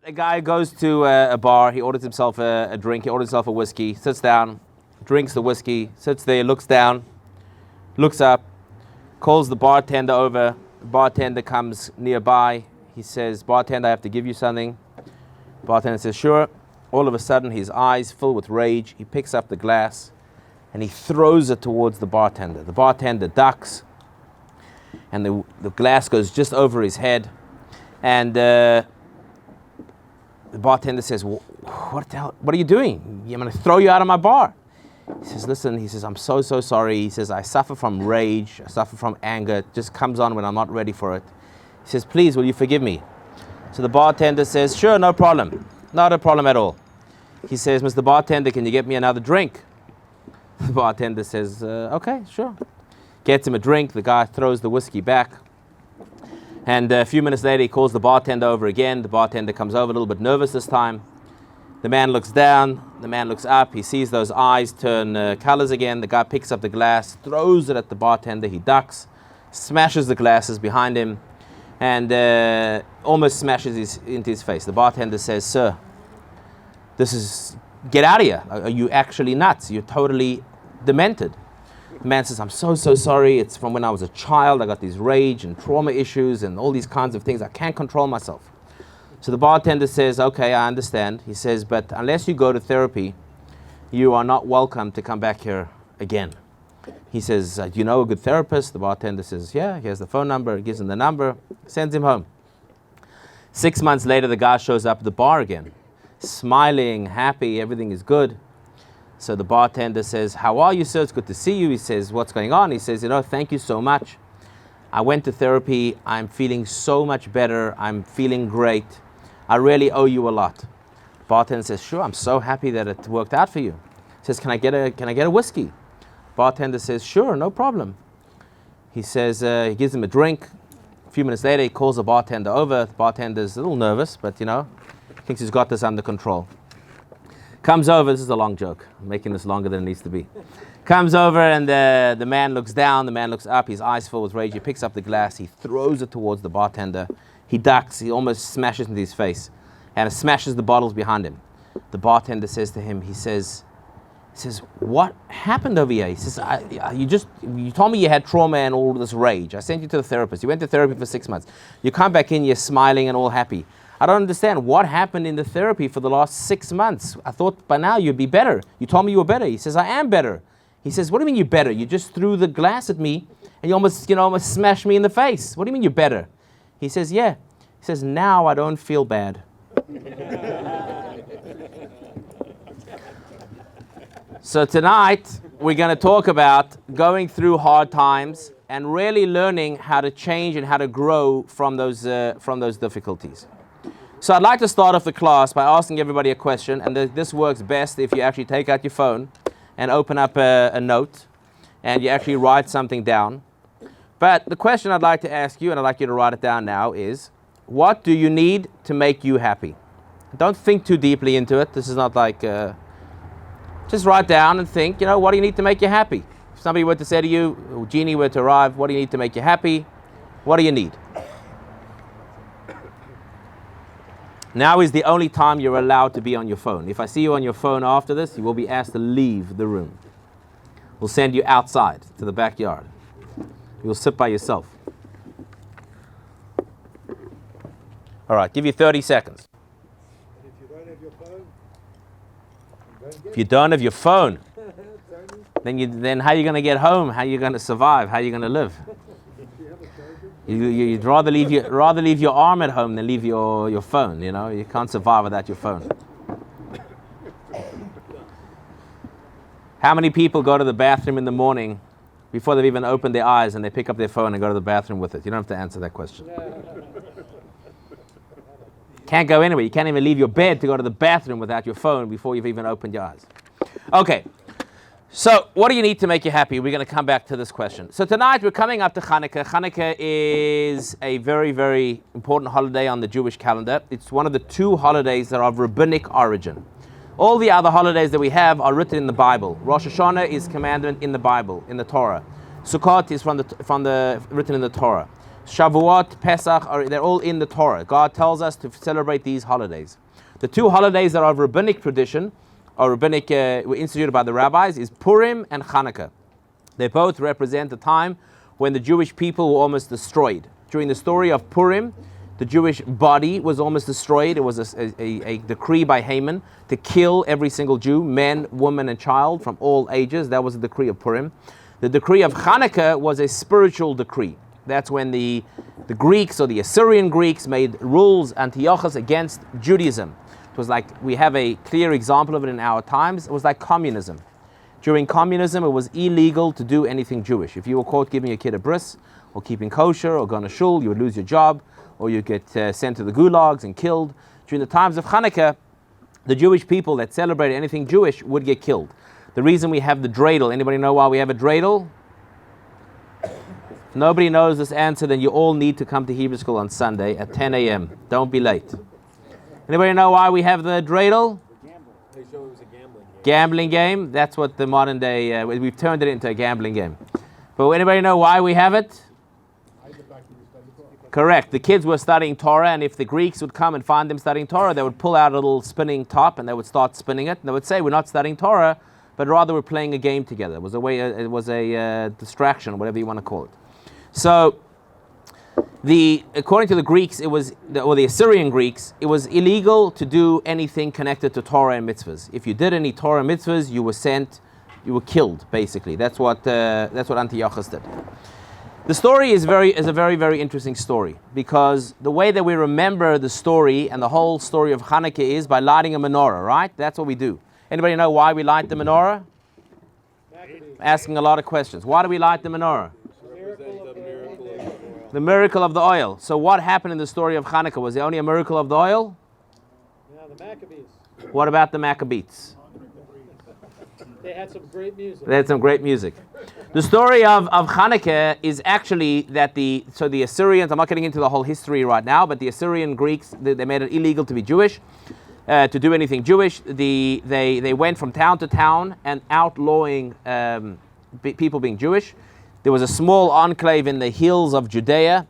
A guy goes to a bar, he orders himself a drink, he orders himself a whiskey, sits down, drinks the whiskey, sits there, looks down, looks up, calls the bartender over. The bartender comes nearby. He says, "Bartender, I have to give you something." The bartender says, "Sure." All of a sudden, his eyes fill with rage. He picks up the glass and he throws it towards the bartender. The bartender ducks and the glass goes just over his head. And the bartender says, "What the hell? What are you doing? I'm going to throw you out of my bar." He says, "Listen," he says, "I'm so sorry." He says, "I suffer from rage. I suffer from anger. It just comes on when I'm not ready for it." He says, "Please, will you forgive me?" So the bartender says, "Sure, no problem. Not a problem at all." He says, "Mr. Bartender, can you get me another drink?" The bartender says, "Okay, sure." Gets him a drink. The guy throws the whiskey back. And a few minutes later, he calls the bartender over again. The bartender comes over, a little bit nervous this time. The man looks down. The man looks up. He sees those eyes turn colors again. The guy picks up the glass, throws it at the bartender. He ducks, smashes the glasses behind him, and almost smashes into his face. The bartender says, "Sir, get out of here. Are you actually nuts? You're totally demented." The man says, "I'm so sorry. It's from when I was a child. I got these rage and trauma issues and all these kinds of things. I can't control myself." So the bartender says, "Okay, I understand." He says, "But unless you go to therapy, you are not welcome to come back here again." He says, "Do you know a good therapist?" The bartender says, "Yeah." He has the phone number, gives him the number, sends him home. 6 months later, the guy shows up at the bar again, smiling, happy, everything is good. So the bartender says, "How are you, sir? It's good to see you." He says, "What's going on?" He says, "Thank you so much. I went to therapy. I'm feeling so much better. I'm feeling great. I really owe you a lot." Bartender says, "Sure, I'm so happy that it worked out for you." He says, Can I get a whiskey?" Bartender says, "Sure, no problem." He says, he gives him a drink. A few minutes later, he calls the bartender over. The bartender's a little nervous, but thinks he's got this under control. Comes over, this is a long joke. I'm making this longer than it needs to be. Comes over and the man looks down, the man looks up, his eyes full with rage. He picks up the glass, he throws it towards the bartender. He ducks, he almost smashes into his face and smashes the bottles behind him. The bartender says to him, he says, "What happened over here?" He says, you told me you had trauma and all this rage. I sent you to the therapist. You went to therapy for 6 months. You come back in, you're smiling and all happy. I don't understand what happened in the therapy for the last 6 months. I thought by now you'd be better. You told me you were better. He says, "I am better." He says, "What do you mean you're better? You just threw the glass at me and you almost smashed me in the face. What do you mean you're better?" He says, "Yeah." He says, "Now I don't feel bad." So tonight we're going to talk about going through hard times and really learning how to change and how to grow from those difficulties. So I'd like to start off the class by asking everybody a question, and this works best if you actually take out your phone and open up a note and you actually write something down. But the question I'd like to ask you, and I'd like you to write it down now, is what do you need to make you happy? Don't think too deeply into it. This is not like, just write down and think, what do you need to make you happy? If somebody were to say to you, Genie were to arrive, what do you need to make you happy? What do you need? Now is the only time you're allowed to be on your phone. If I see you on your phone after this, you will be asked to leave the room. We'll send you outside to the backyard. You'll sit by yourself. All right, give you 30 seconds. If you don't have your phone, then how are you going to get home? How are you going to survive? How are you going to live? You'd rather leave your arm at home than leave your phone. You can't survive without your phone. How many people go to the bathroom in the morning before they've even opened their eyes and they pick up their phone and go to the bathroom with it? You don't have to answer that question. Can't go anywhere. You can't even leave your bed to go to the bathroom without your phone before you've even opened your eyes. Okay. So what do you need to make you happy? We're going to come back to this question. So tonight we're coming up to Hanukkah. Hanukkah is a very, very important holiday on the Jewish calendar. It's one of the 2 holidays that are of rabbinic origin. All the other holidays that we have are written in the Bible. Rosh Hashanah is commandment in the Bible, in the Torah. Sukkot is written in the Torah. Shavuot, Pesach, they're all in the Torah. God tells us to celebrate these holidays. The two holidays that are of rabbinic tradition, or rabbinic, were instituted by the rabbis, is Purim and Hanukkah. They both represent the time when the Jewish people were almost destroyed. During the story of Purim, the Jewish body was almost destroyed. It was a decree by Haman to kill every single Jew, man, woman, and child from all ages. That was the decree of Purim. The decree of Hanukkah was a spiritual decree. That's when the Greeks, or the Assyrian Greeks, made rules, Antiochus, against Judaism. It was like, we have a clear example of it in our times. It was like communism. During communism, it was illegal to do anything Jewish. If you were caught giving your kid a bris, or keeping kosher, or going to shul, you would lose your job, or you get sent to the gulags and killed. During the times of Hanukkah, the Jewish people that celebrated anything Jewish would get killed. The reason we have the dreidel, anybody know why we have a dreidel? If nobody knows this answer, then you all need to come to Hebrew school on Sunday at 10 a.m. Don't be late. Anybody know why we have the dreidel? They show it was a gambling game. Gambling game. That's what the modern day, we've turned it into a gambling game. But anybody know why we have it? Correct. The kids were studying Torah, and if the Greeks would come and find them studying Torah, they would pull out a little spinning top and they would start spinning it. And they would say, we're not studying Torah, but rather we're playing a game together. It was a distraction, whatever you want to call it. So, according to the Greeks, or the Assyrian Greeks, it was illegal to do anything connected to Torah and mitzvahs. If you did any Torah and mitzvahs, you were killed, basically. That's what Antiochus did. The story is a very, very interesting story, because the way that we remember the story and the whole story of Hanukkah is by lighting a menorah, right? That's what we do. Anybody know why we light the menorah? Asking a lot of questions. Why do we light the menorah? The miracle of the oil. So what happened in the story of Hanukkah? Was there only a miracle of the oil? Yeah, the Maccabees. What about the Maccabees? They had some great music. They had some great music. The story of Hanukkah is actually that the Assyrians, I'm not getting into the whole history right now, but the Assyrian Greeks, they made it illegal to be Jewish, to do anything Jewish. They went from town to town and outlawing people being Jewish. There was a small enclave in the hills of Judea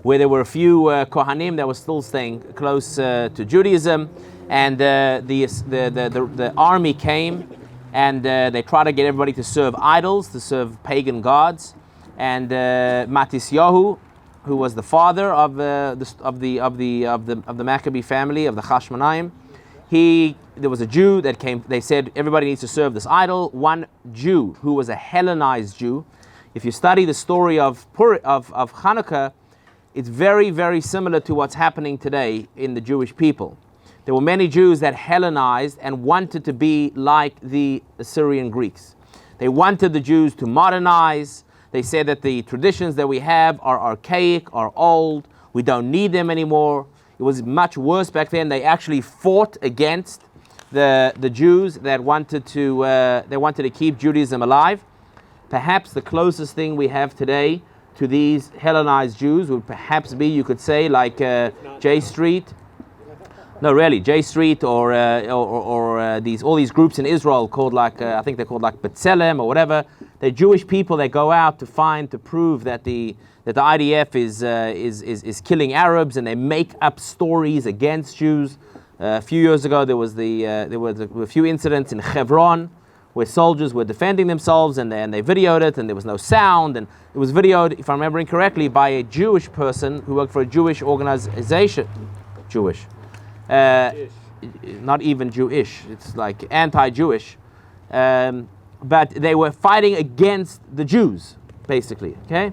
where there were a few Kohanim that were still staying close to Judaism, and the army came. And they tried to get everybody to serve idols, to serve pagan gods. And Matisyahu, who was the father of the Maccabee family, of the Hashmonaim, there was a Jew that came. They said everybody needs to serve this idol. One Jew who was a Hellenized Jew. If you study the story of Hanukkah, it's very, very similar to what's happening today in the Jewish people. There were many Jews that Hellenized and wanted to be like the Assyrian Greeks. They wanted the Jews to modernize. They said that the traditions that we have are archaic, are old. We don't need them anymore. It was much worse back then. They actually fought against the Jews that wanted to keep Judaism alive. Perhaps the closest thing we have today to these Hellenized Jews would perhaps be, you could say, like J Street. No, really, J Street or all these groups in Israel called I think they're called like B'Tselem or whatever. They're Jewish people that go out to prove that the IDF is killing Arabs, and they make up stories against Jews. A few years ago, there were a few incidents in Hebron where soldiers were defending themselves, and they videoed it, and there was no sound, and it was videoed, if I'm remembering correctly, by a Jewish person who worked for a Jewish organization. Jewish. Not even Jewish, it's like anti-Jewish, but they were fighting against the Jews, basically. Okay,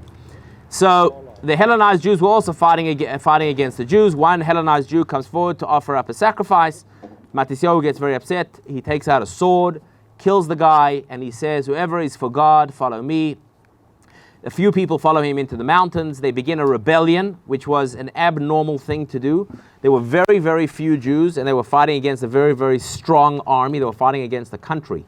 so the Hellenized Jews were also fighting against the Jews. One Hellenized Jew comes forward to offer up a sacrifice. Matisyahu gets very upset. He takes out a sword, kills the guy, and he says, "Whoever is for God, follow me." A few people follow him into the mountains. They begin a rebellion, which was an abnormal thing to do. There were very, very few Jews, and they were fighting against a very, very strong army. They were fighting against the country.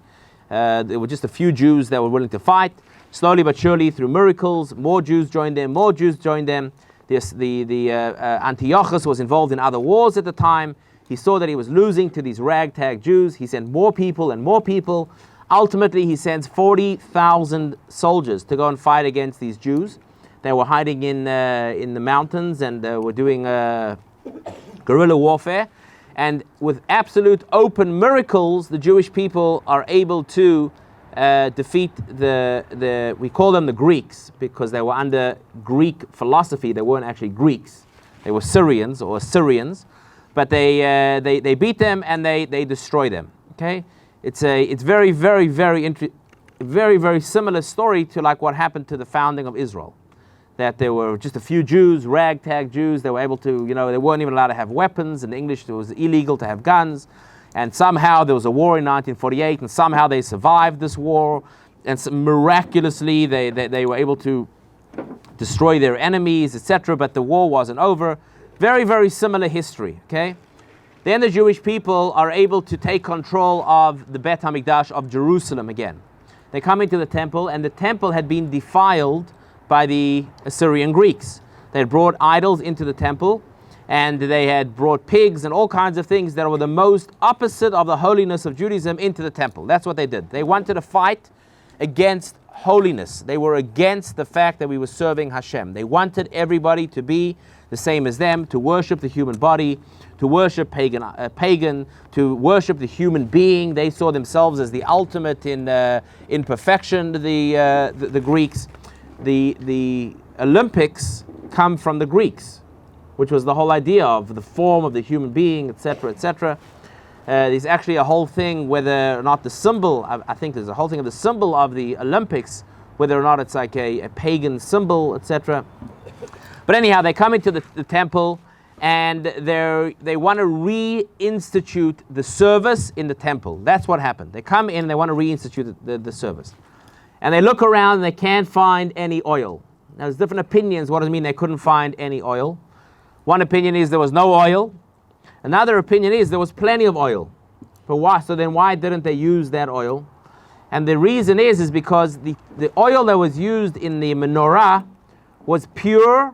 There were just a few Jews that were willing to fight. Slowly but surely, through miracles, more Jews joined them, more Jews joined them. Antiochus was involved in other wars at the time. He saw that he was losing to these ragtag Jews. He sent more people and more people. Ultimately, he sends 40,000 soldiers to go and fight against these Jews. They were hiding in the mountains and were doing guerrilla warfare. And with absolute open miracles, the Jewish people are able to defeat we call them the Greeks because they were under Greek philosophy. They weren't actually Greeks. They were Syrians or Assyrians. But they beat them and they destroy them. Okay, it's very, very, very similar story to like what happened to the founding of Israel. That there were just a few Jews, ragtag Jews. They were able to, they weren't even allowed to have weapons. In English, it was illegal to have guns. And somehow there was a war in 1948, and somehow they survived this war. And miraculously, they were able to destroy their enemies, etc. But the war wasn't over. Very, very similar history, okay? Then the Jewish people are able to take control of the Beit HaMikdash of Jerusalem again. They come into the temple, and the temple had been defiled by the Assyrian Greeks. They had brought idols into the temple, and they had brought pigs and all kinds of things that were the most opposite of the holiness of Judaism into the temple. That's what they did. They wanted to fight against holiness. They were against the fact that we were serving Hashem. They wanted everybody to be the same as them, to worship the human body, to worship pagan, to worship the human being. They saw themselves as the ultimate in perfection. The Greeks, the Olympics come from the Greeks, which was the whole idea of the form of the human being, etc., etc. There's actually a whole thing whether or not the symbol. I think there's a whole thing of the symbol of the Olympics, whether or not it's like a pagan symbol, etc. But anyhow, they come into the temple, and they want to reinstitute the service in the temple. That's what happened. They come in and they want to reinstitute the service. And they look around and they can't find any oil. Now, there's different opinions. What does it mean they couldn't find any oil? One opinion is there was no oil. Another opinion is there was plenty of oil. But why? So then why didn't they use that oil? And the reason is because the oil that was used in the menorah was pure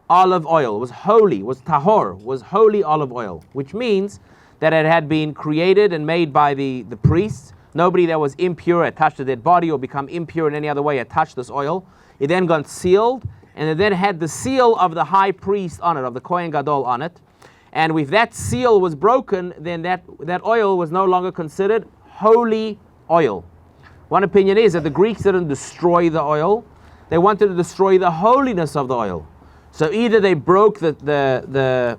olive oil, was holy, was tahor, was holy olive oil, which means that it had been created and made by the priests. Nobody that was impure had touched the dead body or become impure in any other way had touched this oil. It then got sealed, and it then had the seal of the high priest on it, of the Kohen Gadol on it. And if that seal was broken, then that oil was no longer considered holy oil. One opinion is that the Greeks didn't destroy the oil. They wanted to destroy the holiness of the oil. So either they broke the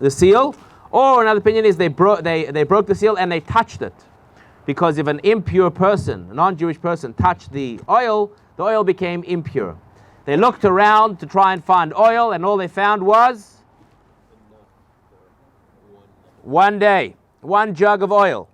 seal, or another opinion is they broke the seal and they touched it. Because if an impure person, a non-Jewish person, touched the oil became impure. They looked around to try and find oil, and all they found was one day, one jug of oil.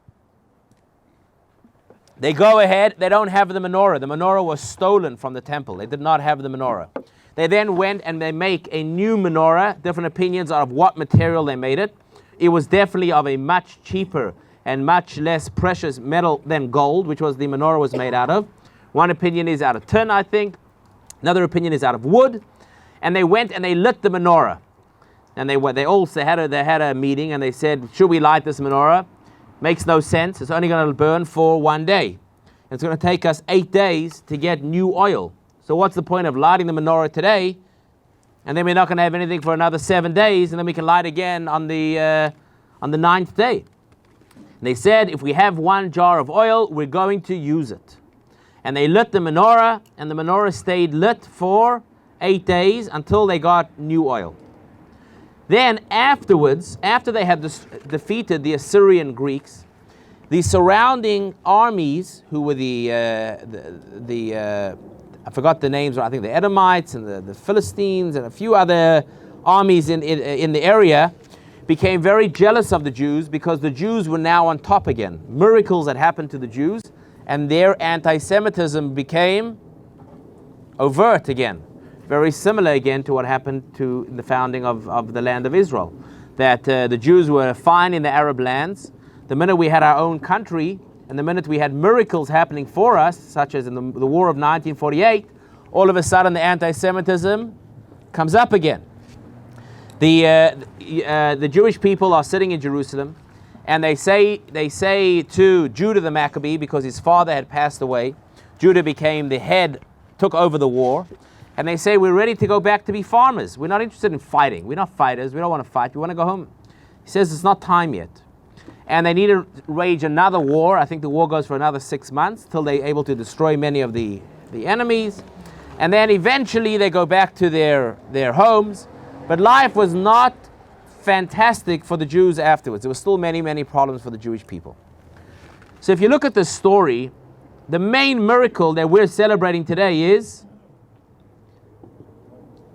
They go ahead, they don't have the menorah. The menorah was stolen from the temple. They did not have the menorah. They then went and they make a new menorah. Different opinions of what material they made it. It was definitely of a much cheaper and much less precious metal than gold, which was the menorah was made out of. One opinion is out of tin, I think. Another opinion is out of wood. And they went and they lit the menorah. And they had a meeting and they said, should we light this menorah? Makes no sense. It's only going to burn for one day. It's going to take us 8 days to get new oil. So what's the point of lighting the menorah today, and then we're not going to have anything for another 7 days, and then we can light again on the 9th day? And they said, if we have one jar of oil, we're going to use it. And they lit the menorah, and the menorah stayed lit for 8 days until they got new oil. Then afterwards, after they had defeated the Assyrian Greeks, the surrounding armies, who were I forgot the names, I think the Edomites and the Philistines and a few other armies in the area, became very jealous of the Jews because the Jews were now on top again. Miracles had happened to the Jews, and their anti-Semitism became overt again. Very similar again to what happened to the founding of the land of Israel. That the Jews were fine in the Arab lands. The minute we had our own country, and the minute we had miracles happening for us, such as in the War of 1948, all of a sudden the anti-Semitism comes up again. The Jewish people are sitting in Jerusalem, and they say to Judah the Maccabee, because his father had passed away, Judah became the head took over the war. And they say, we're ready to go back to be farmers. We're not interested in fighting. We're not fighters. We don't want to fight. We want to go home. He says it's not time yet. And they need to wage another war. I think the war goes for another 6 months till they're able to destroy many of the enemies. And then eventually they go back to their homes. But life was not fantastic for the Jews afterwards. There were still many, many problems for the Jewish people. So if you look at the story, the main miracle that we're celebrating today is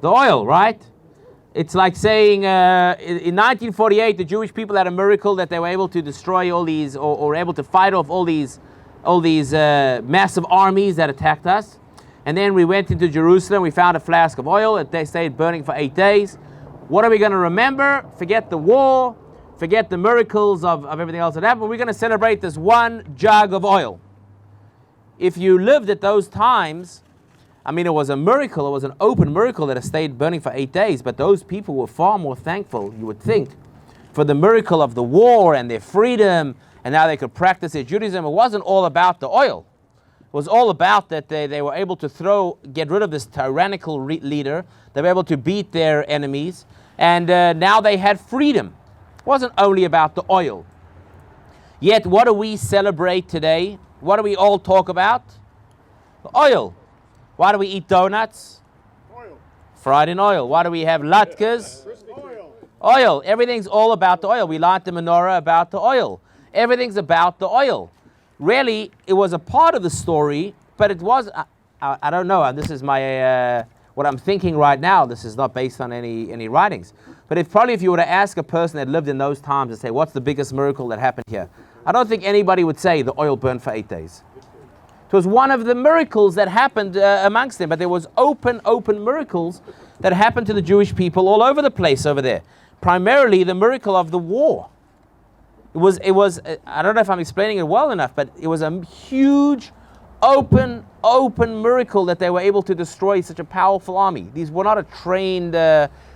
the oil, right? It's like saying in 1948, the Jewish people had a miracle that they were able to destroy all these, or able to fight off all these massive armies that attacked us. And then we went into Jerusalem, we found a flask of oil, and they stayed burning for 8 days. What are we going to remember? Forget the war, forget the miracles of everything else that happened. We're going to celebrate this one jug of oil. If you lived at those times, I mean, it was a miracle. It was an open miracle that it stayed burning for 8 days. But those people were far more thankful, you would think, for the miracle of the war and their freedom, and now they could practice their Judaism. It wasn't all about the oil. It was all about that they were able to get rid of this tyrannical leader. They were able to beat their enemies. And now they had freedom. It wasn't only about the oil. Yet, what do we celebrate today? What do we all talk about? The oil. Why do we eat donuts? Oil. Fried in oil. Why do we have latkes? Oil. Oil. Everything's all about the oil. We light the menorah about the oil. Everything's about the oil. Really, it was a part of the story, but it was, I don't know, this is my, what I'm thinking right now. This is not based on any writings. But if you were to ask a person that lived in those times and say, what's the biggest miracle that happened here? I don't think anybody would say the oil burned for 8 days. It was one of the miracles that happened amongst them, but there was open miracles that happened to the Jewish people all over the place over there. Primarily the miracle of the war. It was. I don't know if I'm explaining it well enough, but it was a huge, open miracle that they were able to destroy such a powerful army. These were not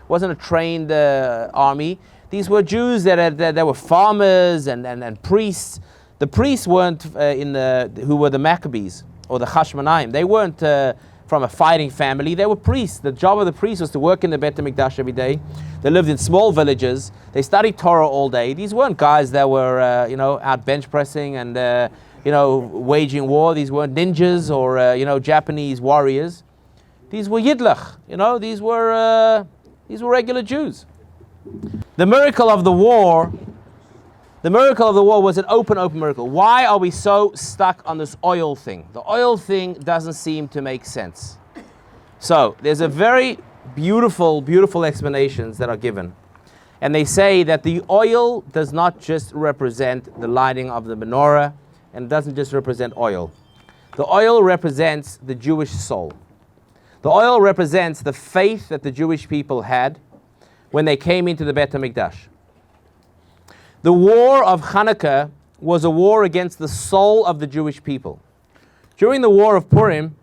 wasn't a trained army. These were Jews that were farmers and priests. The priests weren't who were the Maccabees or the Hashmonaim. They weren't from a fighting family. They were priests. The job of the priest was to work in the Beit HaMikdash every day. They lived in small villages. They studied Torah all day. These weren't guys that were out bench pressing and waging war. These weren't ninjas or Japanese warriors. These were Yidlach. These were regular Jews. The miracle of the war was an open miracle. Why are we so stuck on this oil thing? The oil thing doesn't seem to make sense. So there's a very beautiful explanations that are given. And they say that the oil does not just represent the lighting of the menorah, and it doesn't just represent oil. The oil represents the Jewish soul. The oil represents the faith that the Jewish people had when they came into the Beit HaMikdash. The war of Hanukkah was a war against the soul of the Jewish people. During the war of Purim,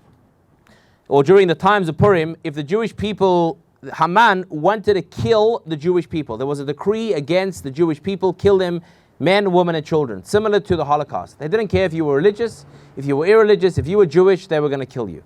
or during the times of Purim, if the Jewish people, Haman wanted to kill the Jewish people, there was a decree against the Jewish people, kill them, men, women, and children, similar to the Holocaust. They didn't care if you were religious, if you were irreligious, if you were Jewish, they were going to kill you.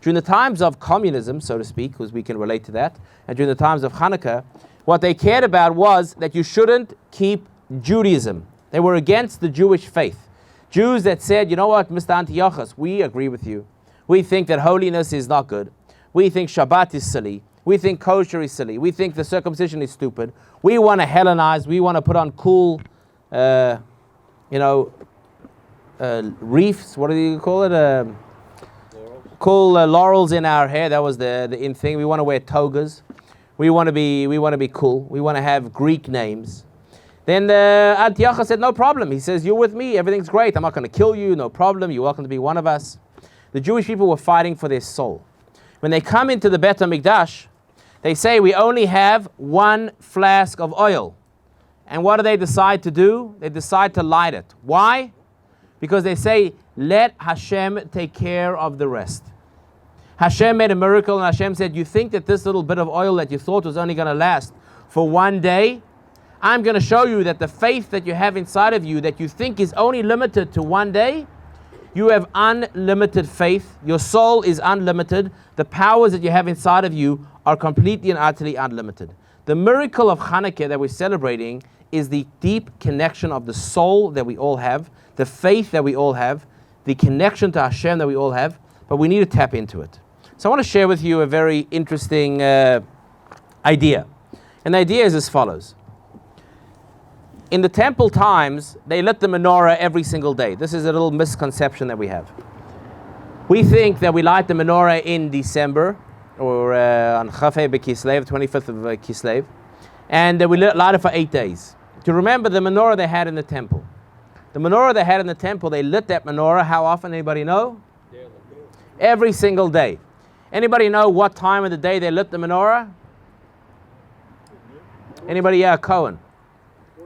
During the times of communism, so to speak, because we can relate to that, and during the times of Hanukkah, what they cared about was that you shouldn't keep Judaism. They were against the Jewish faith. Jews that said, you know what, Mr. Antiochus, we agree with you. We think that holiness is not good. We think Shabbat is silly. We think kosher is silly. We think the circumcision is stupid. We want to Hellenize. We want to put on cool, reefs. What do you call it? Cool laurels in our hair. That was the in thing. We want to wear togas. We want to be cool. We want to have Greek names. Then Antiochus said, no problem. He says, you're with me. Everything's great. I'm not going to kill you. No problem. You're welcome to be one of us. The Jewish people were fighting for their soul. When they come into the Beit HaMikdash, they say, we only have one flask of oil. And what do they decide to do? They decide to light it. Why? Because they say, let Hashem take care of the rest. Hashem made a miracle, and Hashem said, you think that this little bit of oil that you thought was only going to last for one day? I'm going to show you that the faith that you have inside of you that you think is only limited to one day You have unlimited faith. Your soul is unlimited. The powers that you have inside of you are completely and utterly unlimited. The miracle of Hanukkah that we're celebrating is the deep connection of the soul that we all have, the faith that we all have, the connection to Hashem that we all have, but we need to tap into it. So I want to share with you a very interesting idea. And the idea is as follows. In the temple times, they lit the menorah every single day. This is a little misconception that we have. We think that we light the menorah in December, or on Chafei B'Kislev, 25th of Kislev, and we light it for 8 days. To remember the menorah they had in the temple. The menorah they had in the temple, they lit that menorah, how often, anybody know? Daily. Every single day. Anybody know what time of the day they lit the menorah? Anybody? Yeah, Cohen.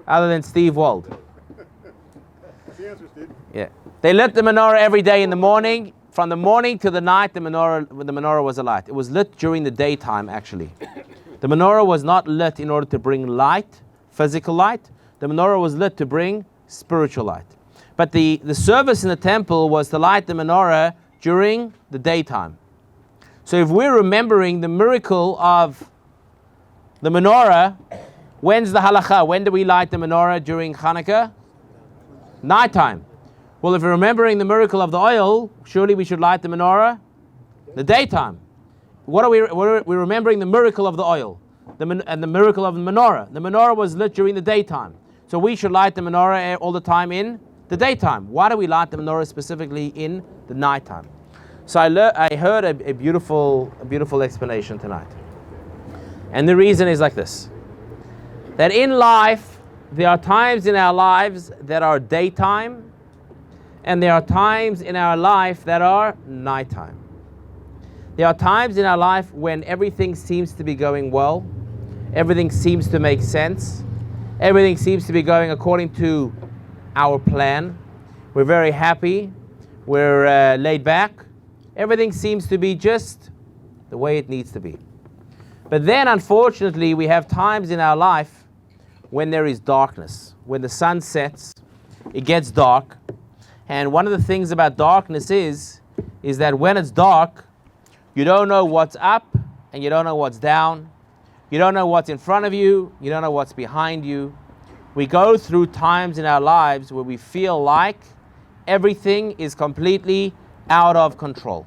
Other than Steve Wald. That's the answer, Steve. Yeah. They lit the menorah every day in the morning. From the morning to the night, the menorah was alight. It was lit during the daytime, actually. The menorah was not lit in order to bring light, physical light. The menorah was lit to bring spiritual light. But the service in the temple was to light the menorah during the daytime. So if we're remembering the miracle of the menorah, when's the halacha? When do we light the menorah during Hanukkah? Nighttime. Well, if we're remembering the miracle of the oil, surely we should light the menorah the daytime. We're remembering the miracle of the oil and the miracle of the menorah. The menorah was lit during the daytime. So we should light the menorah all the time in the daytime. Why do we light the menorah specifically in the nighttime? So I heard a beautiful explanation tonight. And the reason is like this. That in life, there are times in our lives that are daytime, and there are times in our life that are nighttime. There are times in our life when everything seems to be going well, everything seems to make sense, everything seems to be going according to our plan. We're very happy, we're laid back, everything seems to be just the way it needs to be. But then, unfortunately, we have times in our life when there is darkness. When the sun sets, it gets dark. And one of the things about darkness is that when it's dark, you don't know what's up and you don't know what's down. You don't know what's in front of you. You don't know what's behind you. We go through times in our lives where we feel like everything is completely out of control.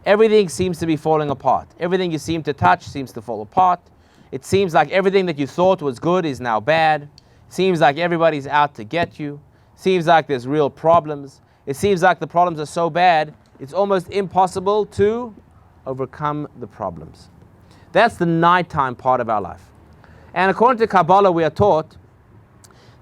Everything seems to be falling apart. Everything you seem to touch seems to fall apart. It seems like everything that you thought was good is now bad. It seems like everybody's out to get you. It seems like there's real problems. It seems like the problems are so bad, it's almost impossible to overcome the problems. That's the nighttime part of our life. And according to Kabbalah, we are taught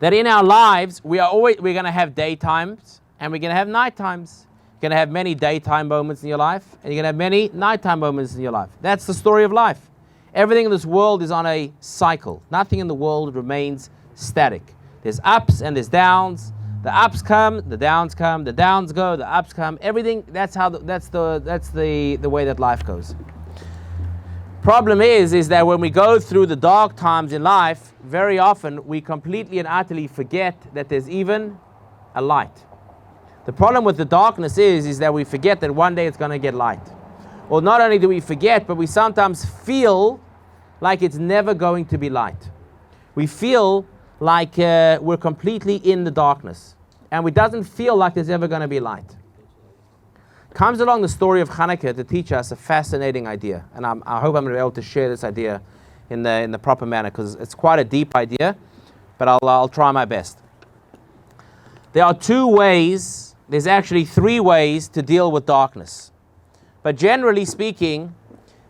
that in our lives, we're going to have daytimes and we're going to have nighttimes. You're going to have many daytime moments in your life, and you're going to have many nighttime moments in your life. That's the story of life. Everything in this world is on a cycle. Nothing in the world remains static. There's ups and there's downs. The ups come, the downs come, the downs go, the ups come. Everything. That's the way that life goes. Problem is that when we go through the dark times in life, very often we completely and utterly forget that there's even a light. The problem with the darkness is that we forget that one day it's going to get light. Or not only do we forget, but we sometimes feel like it's never going to be light. We feel like we're completely in the darkness. And it doesn't feel like there's ever going to be light. Comes along the story of Hanukkah to teach us a fascinating idea. And I hope I'm going to be able to share this idea in the proper manner, because it's quite a deep idea, but I'll try my best. There are there's actually three ways to deal with darkness. But generally speaking,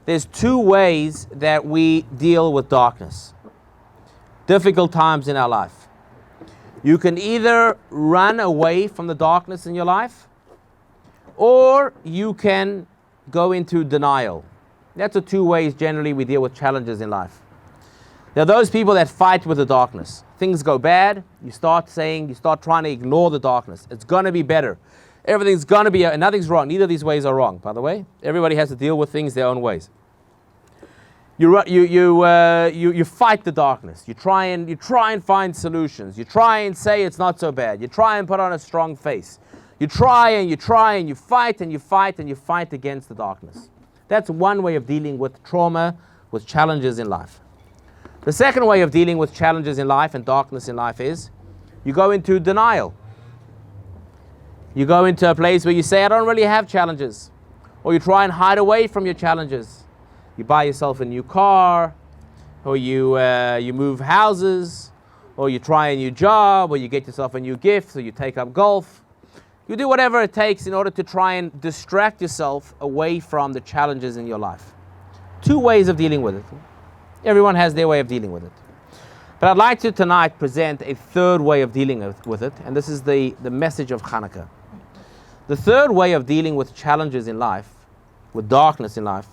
there's two ways that we deal with darkness. Difficult times in our life. You can either run away from the darkness in your life, or you can go into denial. That's the two ways generally we deal with challenges in life. There are those people that fight with the darkness. Things go bad, you start trying to ignore the darkness. It's going to be better. Everything's going to be, and nothing's wrong. Neither of these ways are wrong, by the way. Everybody has to deal with things their own ways. You fight the darkness. You try and find solutions. You try and say it's not so bad. You try and put on a strong face. You try and you try and you fight and you fight and you fight against the darkness. That's one way of dealing with trauma, with challenges in life. The second way of dealing with challenges in life and darkness in life is you go into denial. You go into a place where you say, I don't really have challenges. Or you try and hide away from your challenges. You buy yourself a new car, or you move houses, or you try a new job, or you get yourself a new gift, or you take up golf. You do whatever it takes in order to try and distract yourself away from the challenges in your life. Two ways of dealing with it. Everyone has their way of dealing with it. But I'd like to tonight present a third way of dealing with it, and this is the message of Hanukkah. The third way of dealing with challenges in life, with darkness in life,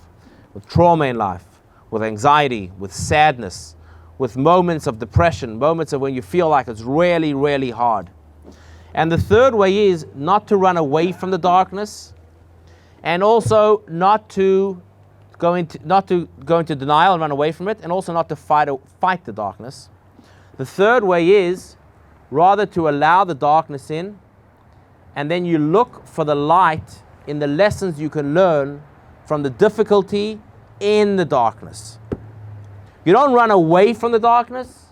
with trauma in life, with anxiety, with sadness, with moments of depression, moments of when you feel like it's really, really hard. And the third way is not to run away from the darkness, and also not to go into denial and run away from it, and also not to fight the darkness. The third way is rather to allow the darkness in, and then you look for the light in the lessons you can learn from the difficulty in the darkness. You don't run away from the darkness,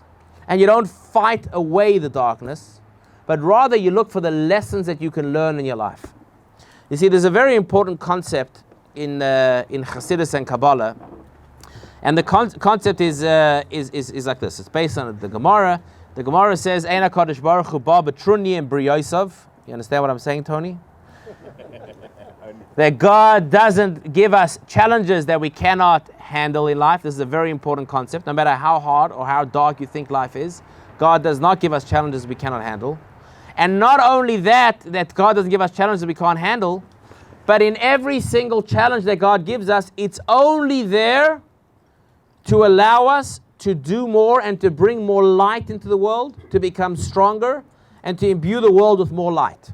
and you don't fight away the darkness, but rather you look for the lessons that you can learn in your life. You see, there's a very important concept in Hasidus and Kabbalah, and the concept is like this. It's based on the Gemara. The Gemara says, "Ein HaKadosh Baruch Hu ba b'truni and b'riyosav." You understand what I'm saying, Tony? That God doesn't give us challenges that we cannot handle in life. This is a very important concept. No matter how hard or how dark you think life is, God does not give us challenges we cannot handle. And not only that God doesn't give us challenges we can't handle, but in every single challenge that God gives us, it's only there to allow us to do more and to bring more light into the world, to become stronger, and to imbue the world with more light.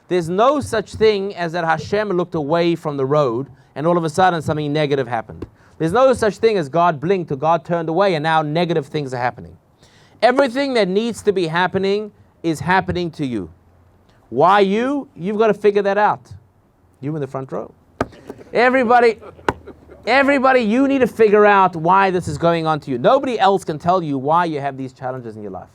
There's no such thing as that Hashem looked away from the road and all of a sudden something negative happened. There's no such thing as God blinked or God turned away and now negative things are happening. Everything that needs to be happening is happening to you. Why you? You've got to figure that out. You in the front row. Everybody, you need to figure out why this is going on to you. Nobody else can tell you why you have these challenges in your life.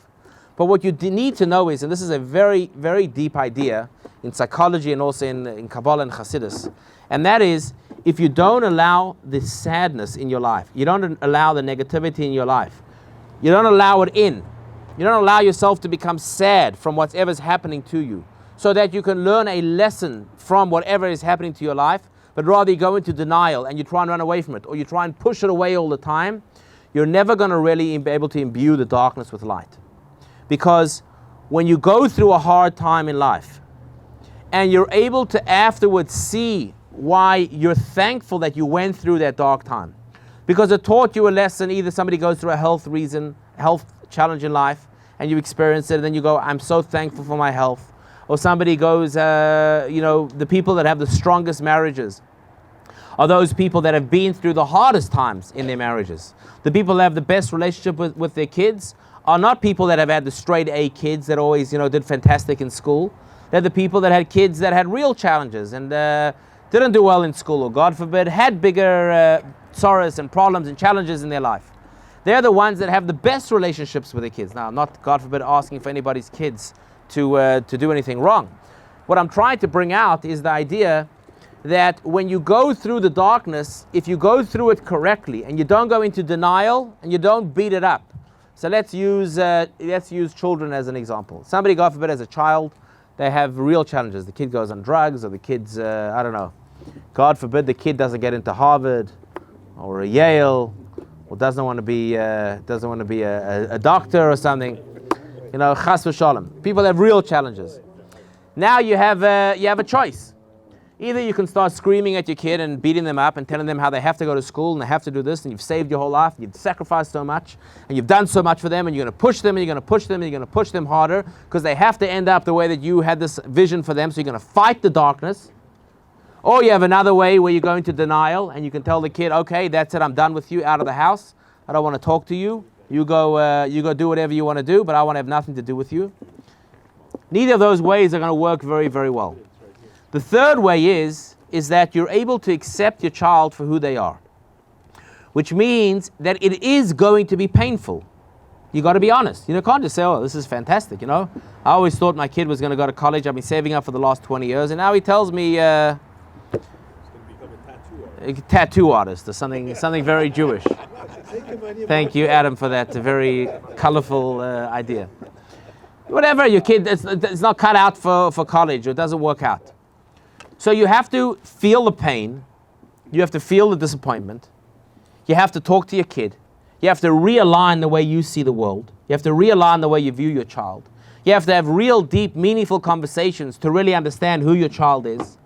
But what you need to know is, and this is a very, very deep idea in psychology and also in Kabbalah and Hasidus, and that is, if you don't allow the sadness in your life, you don't allow the negativity in your life, you don't allow it in, you don't allow yourself to become sad from whatever's happening to you, so that you can learn a lesson from whatever is happening to your life, but rather you go into denial and you try and run away from it, or you try and push it away all the time, you're never going to really be able to imbue the darkness with light. Because when you go through a hard time in life and you're able to afterwards see why you're thankful that you went through that dark time, because it taught you a lesson. Either somebody goes through a health challenge in life and you experience it and then you go, I'm so thankful for my health. Or somebody goes, the people that have the strongest marriages are those people that have been through the hardest times in their marriages. The people that have the best relationship with their kids are not people that have had the straight A kids that always, did fantastic in school. They're the people that had kids that had real challenges and didn't do well in school, or God forbid, had bigger sorrows and problems and challenges in their life. They're the ones that have the best relationships with their kids. Now, I'm not, God forbid, asking for anybody's kids to do anything wrong. What I'm trying to bring out is the idea that when you go through the darkness, if you go through it correctly and you don't go into denial and you don't beat it up. So let's use children as an example. Somebody, God forbid, as a child, they have real challenges. The kid goes on drugs, or the kid's, God forbid, the kid doesn't get into Harvard or a Yale, or doesn't want to be a doctor or something. Chas v'shalom. People have real challenges. Now you have a choice. Either you can start screaming at your kid and beating them up and telling them how they have to go to school and they have to do this, and you've saved your whole life, and you've sacrificed so much, and you've done so much for them, and you're going to push them, and you're going to push them, and you're going to push them harder because they have to end up the way that you had this vision for them, so you're going to fight the darkness. Or you have another way where you go into denial and you can tell the kid, okay, that's it, I'm done with you, out of the house. I don't want to talk to you. You go do whatever you want to do, but I want to have nothing to do with you. Neither of those ways are going to work very, very well. The third way is that you're able to accept your child for who they are, which means that it is going to be painful. You got to be honest. You can't just say, "Oh, this is fantastic." I always thought my kid was going to go to college. I've been saving up for the last 20 years, and now he tells me He's going to become a tattoo artist or something very Jewish. Thank you, Adam, for that very colorful idea. Whatever, your kid it's not cut out for college, or it doesn't work out. So you have to feel the pain. You have to feel the disappointment. You have to talk to your kid. You have to realign the way you see the world. You have to realign the way you view your child. You have to have real, deep, meaningful conversations to really understand who your child is.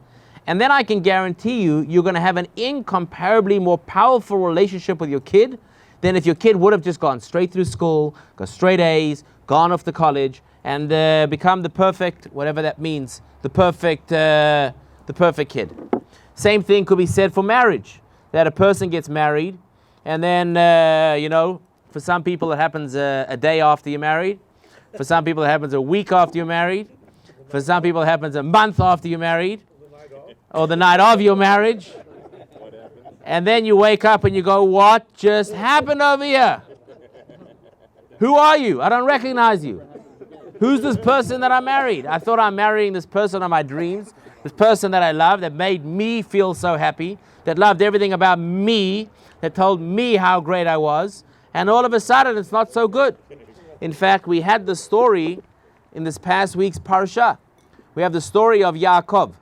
And then I can guarantee you're going to have an incomparably more powerful relationship with your kid than if your kid would have just gone straight through school, got straight A's, gone off to college, and become the perfect, whatever that means, the perfect kid. Same thing could be said for marriage, that a person gets married, and then, for some people it happens a day after you're married. For some people it happens a week after you're married. For some people it happens a month after you're married. Or the night of your marriage. And then you wake up and you go, "What just happened over here? Who are you? I don't recognize you. Who's this person that I married? I thought I'm marrying this person of my dreams, this person that I love, that made me feel so happy, that loved everything about me, that told me how great I was, and all of a sudden it's not so good." In fact, we had the story in this past week's Parsha. We have the story of Yaakov.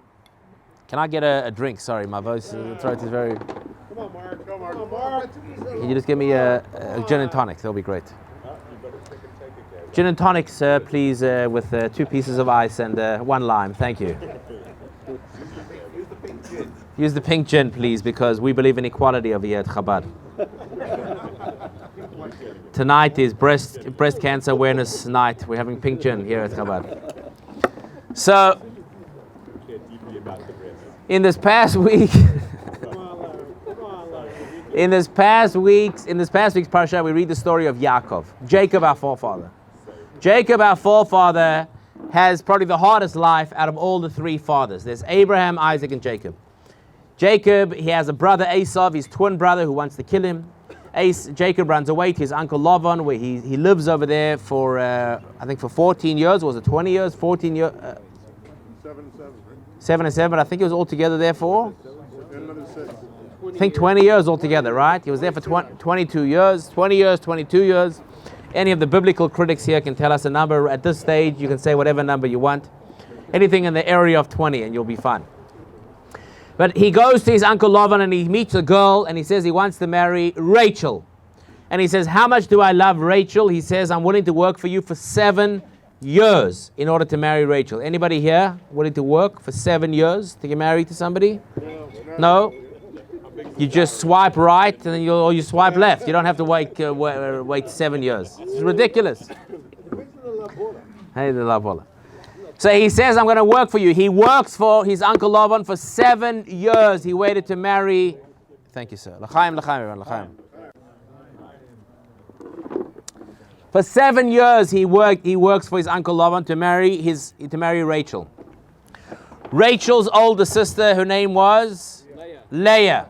Can I get a drink? Sorry, my voice, throat is very... Come on, Mark. Come on, Mark. Can you just give me a gin and tonic? That'll be great. Gin and tonics, please, with 2 pieces of ice and 1 lime. Thank you. Use the pink gin, please, because we believe in equality over here at Chabad. Tonight is breast cancer awareness night. We're having pink gin here at Chabad. So, in this past week, in this past week's parsha, we read the story of Yaakov, Jacob, our forefather. Jacob, our forefather, has probably the hardest life out of all the 3 fathers. There's Abraham, Isaac, and Jacob. Jacob, he has a brother, Esau, his twin brother, who wants to kill him. Jacob runs away to his uncle Lavan, where he lives over there for, I think for 14 years. Was it 20 years? 14 years? 7 and 7, right? 7 and 7. I think he was altogether there for? And another 6. I think 20 years altogether, right? He was there for 22 years, 20 years, 22 years. Any of the biblical critics here can tell us a number. At this stage, you can say whatever number you want. Anything in the area of 20 and you'll be fine. But he goes to his uncle Lavan and he meets a girl and he says he wants to marry Rachel. And he says, "How much do I love Rachel?" He says, "I'm willing to work for you for 7 years in order to marry Rachel." Anybody here willing to work for 7 years to get married to somebody? No? You just swipe right and then you swipe left. You don't have to wait 7 years. It's ridiculous. Hey, the Lavola. So he says, "I'm going to work for you." He works for his uncle Lavan for 7 years. He waited to marry. Thank you, sir. L'chaim, l'chaim, everyone. L'chaim. For 7 years, he works for his uncle Lavan to marry Rachel. Rachel's older sister, her name was Leah.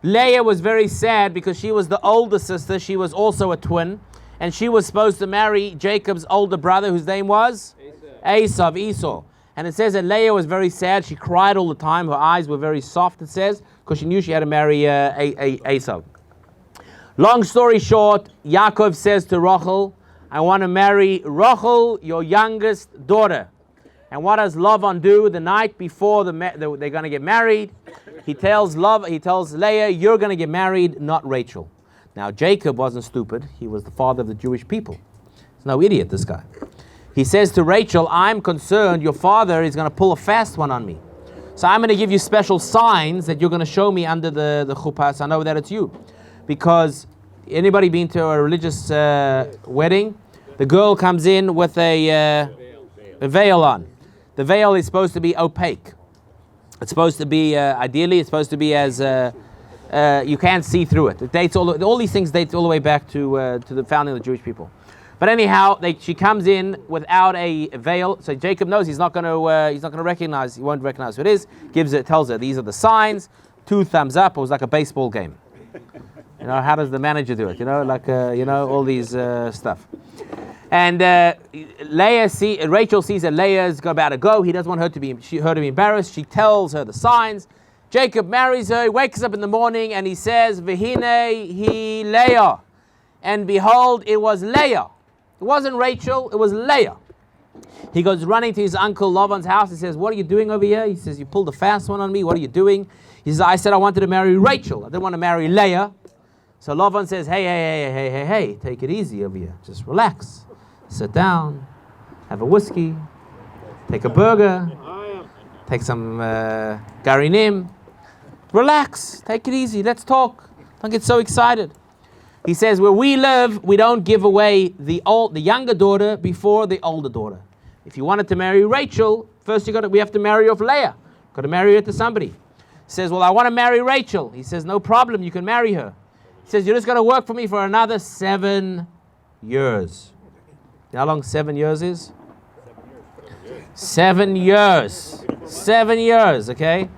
Leah was very sad because she was the older sister. She was also a twin, and she was supposed to marry Jacob's older brother, whose name was Esau. And it says that Leah was very sad. She cried all the time. Her eyes were very soft, it says, because she knew she had to marry Esau. Long story short, Yaakov says to Rachel, "I want to marry Rachel, your youngest daughter." And what does Lavan do the night before they're going to get married? He tells Leah, "You're going to get married, not Rachel." Now, Jacob wasn't stupid. He was the father of the Jewish people. He's no idiot, this guy. He says to Rachel, "I'm concerned your father is going to pull a fast one on me. So I'm going to give you special signs that you're going to show me under the chuppah, so I know that it's you." Because anybody been to a religious wedding? The girl comes in with a veil on. The veil is supposed to be opaque. It's supposed to be, ideally, it's supposed to be as, you can't see through it. It dates all these things date all the way back to the founding of the Jewish people. But anyhow, she comes in without a veil, so Jacob knows he's not going to recognize. He won't recognize who it is. Tells her these are the signs. 2 thumbs up. It was like a baseball game. You know, how does the manager do it? You know, like all these stuff. And Rachel sees that Leah's about to go. He doesn't want her to be embarrassed. She tells her the signs. Jacob marries her. He wakes up in the morning and he says, "V'hine hi Leah," and behold, it was Leah. It wasn't Rachel, it was Leah. He goes running to his uncle Laban's house. He says, "What are you doing over here?" He says, "You pulled a fast one on me. What are you doing?" He says, "I said I wanted to marry Rachel. I didn't want to marry Leah." So Laban says, hey, take it easy over here. Just relax. Sit down, have a whiskey, take a burger, take some garinim. Relax, take it easy, let's talk. Don't get so excited. He says, where we live, we don't give away the younger daughter before the older daughter. If you wanted to marry Rachel, first we have to marry off Leah. Got to marry her to somebody. He says, well, I want to marry Rachel. He says, no problem, you can marry her. He says, you're just going to work for me for another 7 years. You know how long 7 years is? 7 years. 7 years, okay?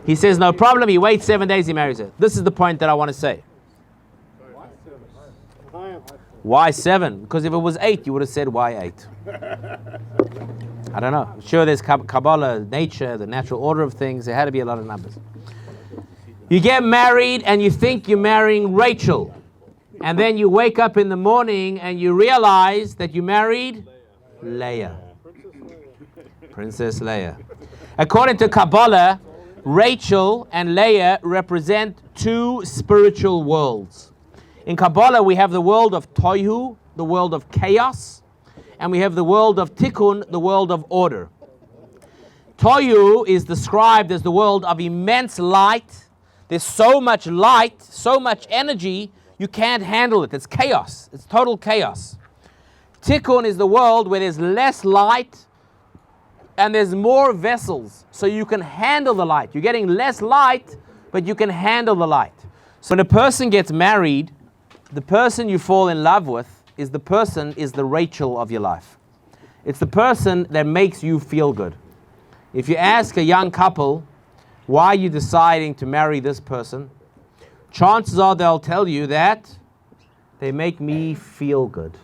He says, no problem. He waits 7 days, he marries her. This is the point that I want to say. Why 7? Because if it was 8, you would have said, why 8? I don't know. I'm sure there's Kabbalah, nature, the natural order of things. There had to be a lot of numbers. You get married and you think you're marrying Rachel. And then you wake up in the morning and you realize that you married Leah. Princess Leah. According to Kabbalah, Rachel and Leah represent 2 spiritual worlds. In Kabbalah, we have the world of Tohu, the world of chaos, and we have the world of Tikkun, the world of order. Tohu is described as the world of immense light. There's so much light, so much energy, you can't handle it. It's chaos. It's total chaos. Tikkun is the world where there's less light and there's more vessels, so you can handle the light. You're getting less light, but you can handle the light. So when a person gets married, the person you fall in love with is the Rachel of your life. It's the person that makes you feel good. If you ask a young couple, why are you deciding to marry this person? Chances are they'll tell you that they make me feel good.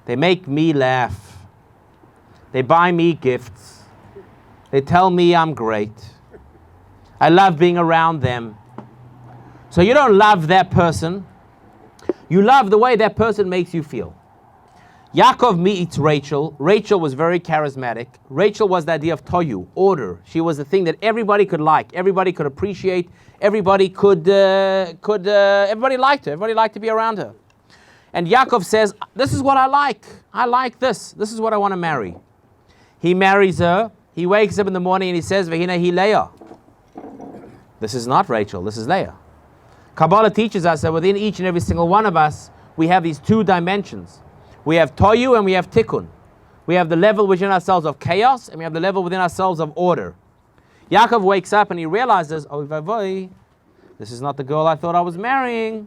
They make me laugh. They buy me gifts. They tell me I'm great. I love being around them. So you don't love that person. You love the way that person makes you feel. Yaakov meets Rachel. Rachel was very charismatic. Rachel was the idea of tohu, order. She was the thing that everybody could like, everybody could appreciate, everybody liked her. Everybody liked to be around her. And Yaakov says, this is what I like. I like this. This is what I want to marry. He marries her. He wakes up in the morning and he says, V'hine hi Leah. This is not Rachel, this is Leah. Kabbalah teaches us that within each and every single one of us, we have these 2 dimensions. We have tohu and we have tikkun. We have the level within ourselves of chaos and we have the level within ourselves of order. Yaakov wakes up and he realizes, oh, this is not the girl I thought I was marrying.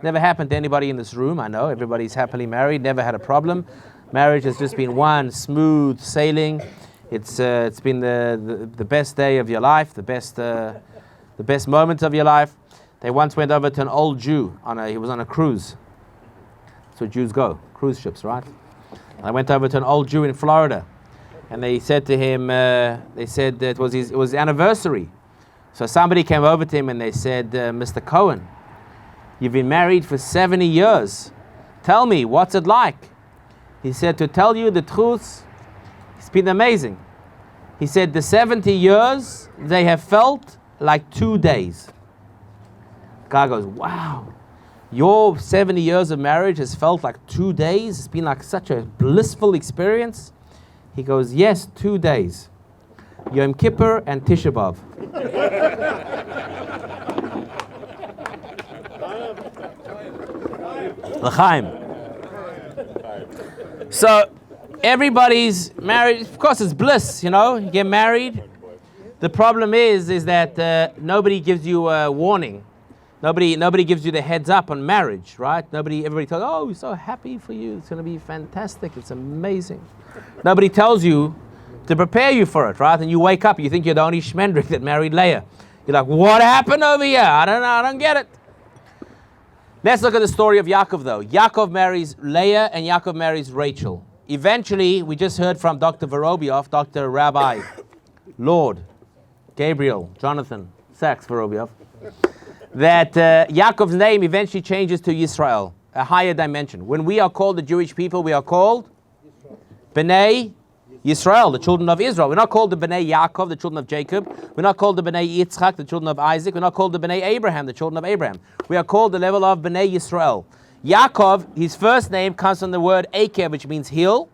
Never happened to anybody in this room, I know. Everybody's happily married, never had a problem. Marriage has just been one smooth sailing. It's been the best day of your life, the best moment of your life. They once went over to an old Jew, he was on a cruise. That's where Jews go, cruise ships, right? I went over to an old Jew in Florida, and they said to him, it was his anniversary. So somebody came over to him and they said, Mr. Cohen, you've been married for 70 years. Tell me, what's it like? He said, to tell you the truth, it's been amazing. He said, the 70 years, they have felt like 2 days. Guy goes, wow. Your 70 years of marriage has felt like 2 days? It's been like such a blissful experience? He goes, yes, 2 days. Yom Kippur and Tisha B'Av. L'chaim. So, everybody's married. Of course, it's bliss, you know. You get married. The problem is that nobody gives you a warning. Nobody gives you the heads up on marriage, right? Everybody tells, oh, we're so happy for you. It's going to be fantastic. It's amazing. Nobody tells you to prepare you for it, right? And you wake up, you think you're the only shmendrik that married Leah. You're like, what happened over here? I don't know. I don't get it. Let's look at the story of Yaakov, though. Yaakov marries Leah and Yaakov marries Rachel. Eventually, we just heard from Dr. Vorobiev, Dr. Rabbi, Lord, Gabriel, Jonathan, Sachs Vorobiev, that Yaakov's name eventually changes to Yisrael, a higher dimension. When we are called the Jewish people, we are called B'nai Yisrael, the children of Israel. We're not called the B'nai Yaakov, the children of Jacob. We're not called the B'nai Yitzchak, the children of Isaac. We're not called the B'nai Abraham, the children of Abraham. We are called the level of B'nai Yisrael. Yaakov, his first name comes from the word Akev, which means hill.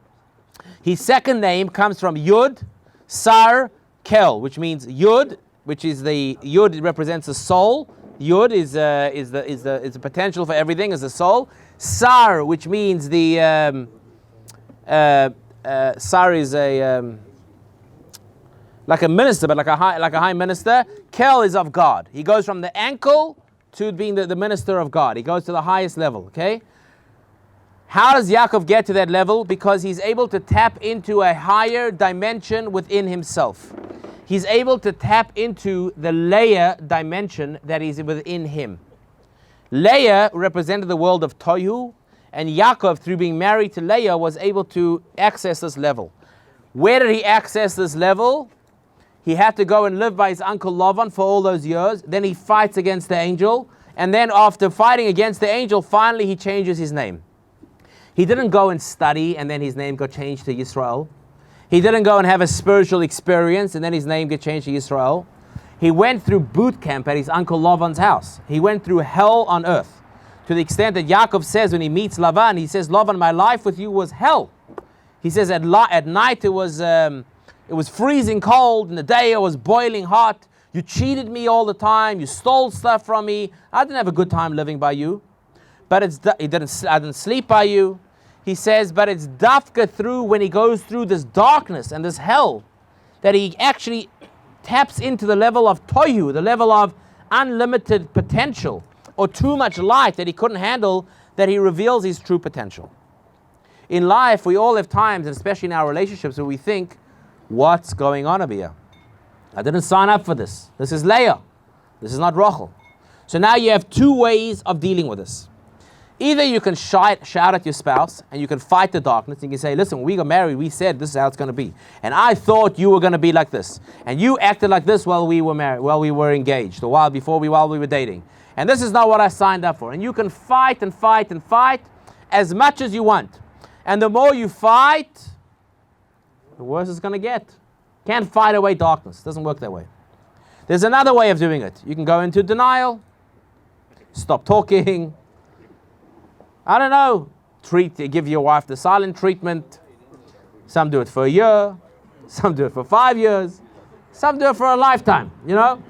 His second name comes from Yud, Sar, Kel, which means Yud, which is the Yud represents the soul. Yud is the potential for everything, is the soul. Sar, which means the Sar is like a minister, but like a high minister. Kel is of God. He goes from the ankle to being the minister of God. He goes to the highest level. Okay. How does Yaakov get to that level? Because he's able to tap into a higher dimension within himself. He's able to tap into the Leah dimension that is within him. Leah represented the world of Tohu, and Yaakov, through being married to Leah, was able to access this level. Where did he access this level? He had to go and live by his uncle Lavan for all those years. Then he fights against the angel. And then after fighting against the angel, finally he changes his name. He didn't go and study and then his name got changed to Yisrael. He didn't go and have a spiritual experience and then his name got changed to Yisrael. He went through boot camp at his uncle Lavan's house. He went through hell on earth. To the extent that Yaakov says when he meets Lavan, he says, Lavan, my life with you was hell. He says at night it was freezing cold, in the day it was boiling hot. You cheated me all the time. You stole stuff from me. I didn't have a good time living by you. But I didn't sleep by you. He says, but it's dafka through when he goes through this darkness and this hell that he actually taps into the level of tohu, the level of unlimited potential or too much light that he couldn't handle, that he reveals his true potential. In life, we all have times, and especially in our relationships, where we think, what's going on over here? I didn't sign up for this. This is Leah. This is not Rachel. So now you have two ways of dealing with this. Either you can shout at your spouse and you can fight the darkness and you can say, listen, when we got married, we said this is how it's going to be. And I thought you were going to be like this. And you acted like this while we were married, while we were engaged, or while we were dating. And this is not what I signed up for. And you can fight and fight and fight as much as you want. And the more you fight, the worse it's going to get. Can't fight away darkness. It doesn't work that way. There's another way of doing it. You can go into denial, stop talking. I don't know, give your wife the silent treatment. Some do it for a year, some do it for 5 years, some do it for a lifetime, you know.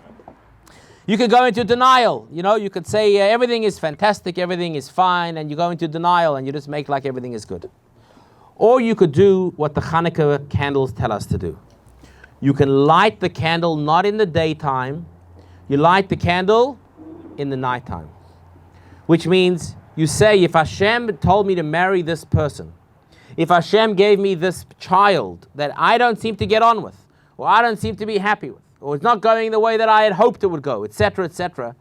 You could go into denial, you know, you could say everything is fantastic, everything is fine, and you go into denial and you just make like everything is good. Or you could do what the Hanukkah candles tell us to do. You can light the candle not in the daytime, you light the candle in the nighttime. Which means you say, if Hashem told me to marry this person, if Hashem gave me this child that I don't seem to get on with, or I don't seem to be happy with, or it's not going the way that I had hoped it would go, etc., etc.,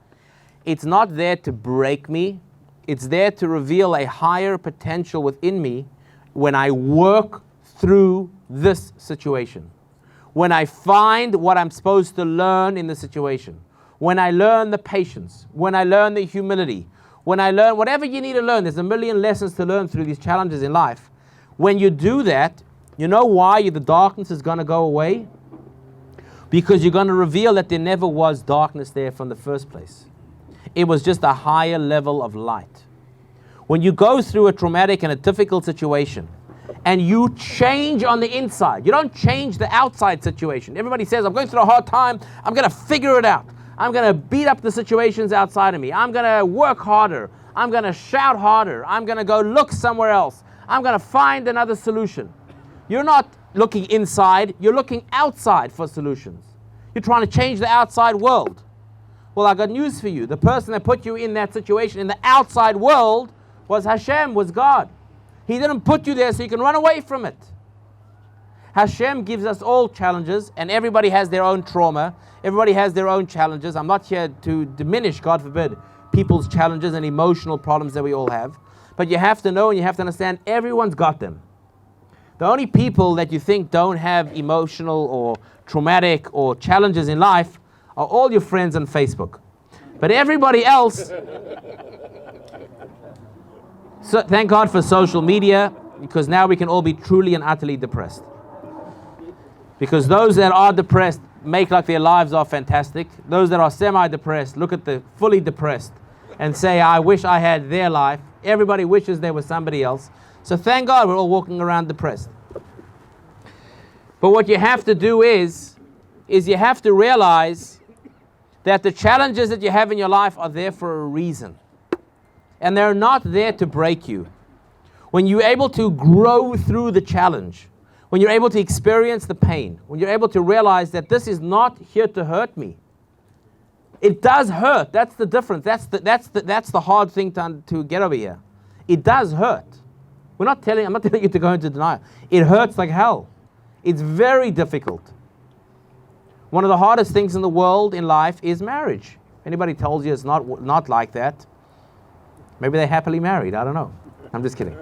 it's not there to break me. It's there to reveal a higher potential within me when I work through this situation. When I find what I'm supposed to learn in the situation. When I learn the patience. When I learn the humility. When I learn whatever you need to learn, there's a million lessons to learn through these challenges in life. When you do that, you know why the darkness is going to go away? Because you're going to reveal that there never was darkness there from the first place. It was just a higher level of light. When you go through a traumatic and a difficult situation, and you change on the inside, you don't change the outside situation. Everybody says, I'm going through a hard time, I'm going to figure it out. I'm going to beat up the situations outside of me. I'm going to work harder. I'm going to shout harder. I'm going to go look somewhere else. I'm going to find another solution. You're not looking inside. You're looking outside for solutions. You're trying to change the outside world. Well, I got news for you. The person that put you in that situation in the outside world was Hashem, was God. He didn't put you there so you can run away from it. Hashem gives us all challenges, and everybody has their own trauma. Everybody has their own challenges. I'm not here to diminish, God forbid, people's challenges and emotional problems that we all have. But you have to know and you have to understand everyone's got them. The only people that you think don't have emotional or traumatic or challenges in life are all your friends on Facebook. But everybody else, so thank God for social media, because now we can all be truly and utterly depressed. Because those that are depressed make like their lives are fantastic. Those that are semi-depressed look at the fully depressed and say, I wish I had their life. Everybody wishes there was somebody else. So thank God we're all walking around depressed. But what you have to do is you have to realize that the challenges that you have in your life are there for a reason. And they're not there to break you. When you're able to grow through the challenge, when you're able to experience the pain, when you're able to realize that this is not here to hurt me. It does hurt. That's the difference. That's the hard thing to get over here. It does hurt. I'm not telling you to go into denial. It hurts like hell. It's very difficult. One of the hardest things in the world, in life, is marriage. If anybody tells you it's not like that, maybe they're happily married. I don't know. I'm just kidding.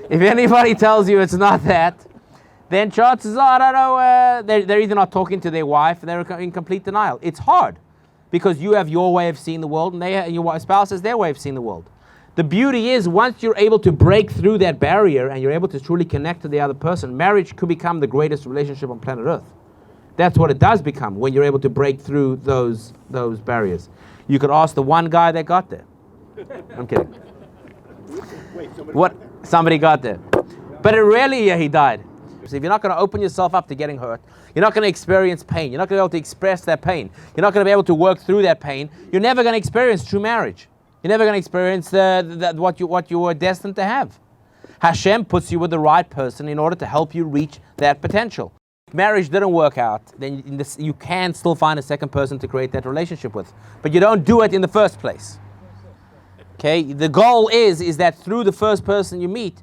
If anybody tells you it's not that, then chances are, I don't know, they're either not talking to their wife, or they're in complete denial. It's hard, because you have your way of seeing the world, and your spouse has their way of seeing the world. The beauty is, once you're able to break through that barrier, and you're able to truly connect to the other person, marriage could become the greatest relationship on planet Earth. That's what it does become, when you're able to break through those barriers. You could ask the one guy that got there. I'm kidding. Wait, Somebody got there. But he died. So if you're not going to open yourself up to getting hurt, you're not going to experience pain, you're not going to be able to express that pain, you're not going to be able to work through that pain, you're never going to experience true marriage. You're never going to experience what you were destined to have. Hashem puts you with the right person in order to help you reach that potential. If marriage didn't work out, then you can still find a second person to create that relationship with. But you don't do it in the first place. Okay? The goal is that through the first person you meet,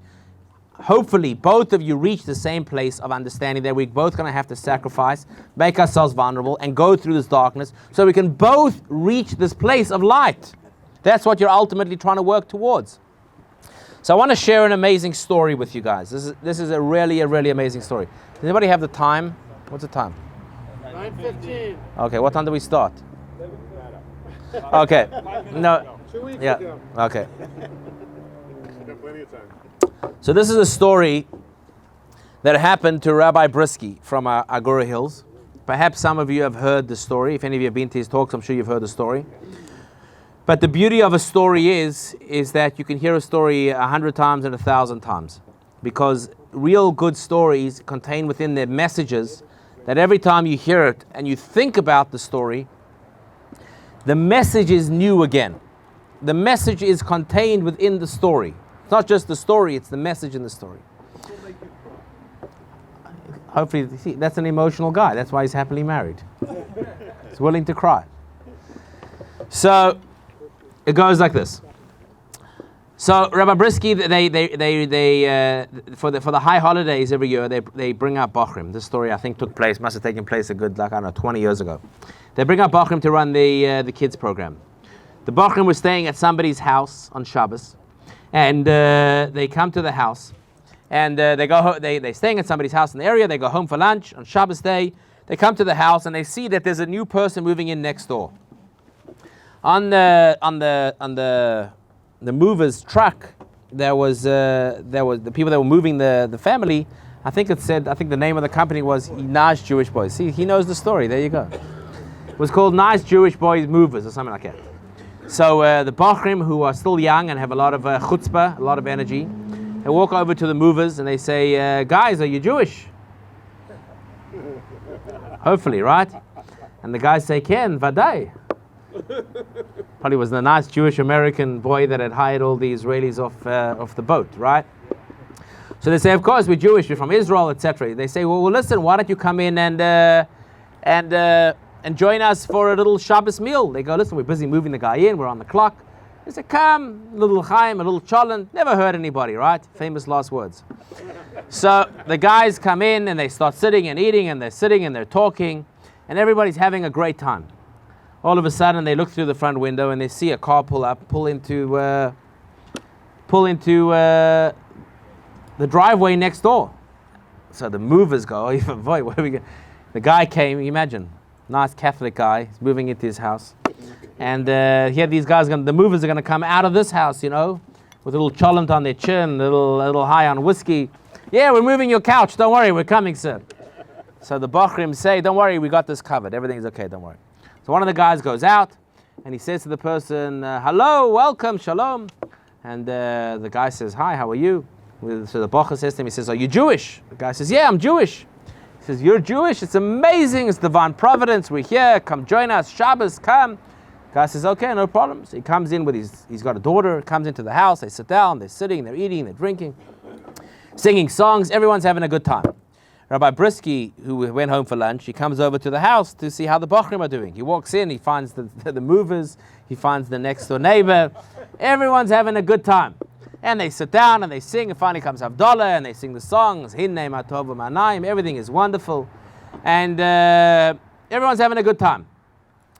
hopefully both of you reach the same place of understanding that we're both going to have to sacrifice, make ourselves vulnerable, and go through this darkness so we can both reach this place of light. That's what you're ultimately trying to work towards. So I want to share an amazing story with you guys. This is a really amazing story. Does anybody have the time? What's the time? 9:15. Okay, what time do we start? Okay. No. 2 weeks Yeah. ago. Okay. Got plenty of time. So this is a story that happened to Rabbi Brisky from Agora Hills. Perhaps some of you have heard the story. If any of you have been to his talks, I'm sure you've heard the story. But the beauty of a story is that you can hear a story 100 times and 1,000 times. Because real good stories contain within their messages that every time you hear it and you think about the story, the message is new again. The message is contained within the story. It's not just the story, it's the message in the story. Hopefully, see, that's an emotional guy. That's why he's happily married. He's willing to cry. So, it goes like this. So, Rabbi Brisky, for the high holidays every year, they bring out Bochrim. This story, I think, must have taken place a good, 20 years ago. They bring out Bochrim to run the kids program. The Bochrim was staying at somebody's house on Shabbos. And they come to the house, and they're staying at somebody's house in the area. They go home for lunch on Shabbos day. They come to the house, and they see that there's a new person moving in next door. On the mover's truck, there was the people that were moving the family. I think the name of the company was Nice Jewish Boys. See, he knows the story. There you go. It was called Nice Jewish Boys Movers or something like that. So the Bochrim, who are still young and have a lot of chutzpah, a lot of energy, they walk over to the movers and they say, guys, are you Jewish? Hopefully, right? And the guys say, Ken, Vadai. Probably was the nice Jewish American boy that had hired all the Israelis off the boat, right? So they say, of course, we're Jewish, we're from Israel, etc. They say, well, listen, why don't you come in and and join us for a little Shabbos meal. They go, listen, we're busy moving the guy in, we're on the clock. They say, come, a little Chaim, a little Cholent. Never hurt anybody, right? Famous last words. So the guys come in and they start sitting and eating, and they're sitting and they're talking, and everybody's having a great time. All of a sudden, they look through the front window and they see a car pull into the driveway next door. So the movers go, boy, where are we going? The guy came, you imagine, nice Catholic guy, he's moving into his house. And here these guys, the movers are going to come out of this house, with a little cholent on their chin, a little high on whiskey. Yeah, we're moving your couch. Don't worry, we're coming, sir. So the Bachrim say, don't worry, we got this covered. Everything's okay, don't worry. So one of the guys goes out, and he says to the person, hello, welcome, shalom. And the guy says, hi, how are you? So the Bacher says to him, he says, are you Jewish? The guy says, yeah, I'm Jewish. He says, you're Jewish? It's amazing. It's divine providence. We're here. Come join us. Shabbos, come. The guy says, okay, no problem. So he comes in with he's got a daughter, comes into the house. They sit down. They're sitting. They're eating. They're drinking. Singing songs. Everyone's having a good time. Rabbi Brisky, who went home for lunch, he comes over to the house to see how the Bachrim are doing. He walks in. He finds the movers. He finds the next door neighbor. Everyone's having a good time. And they sit down and they sing, and finally comes Havdalah, and they sing the songs, Hinne Matov U'Manayim, everything is wonderful. And everyone's having a good time.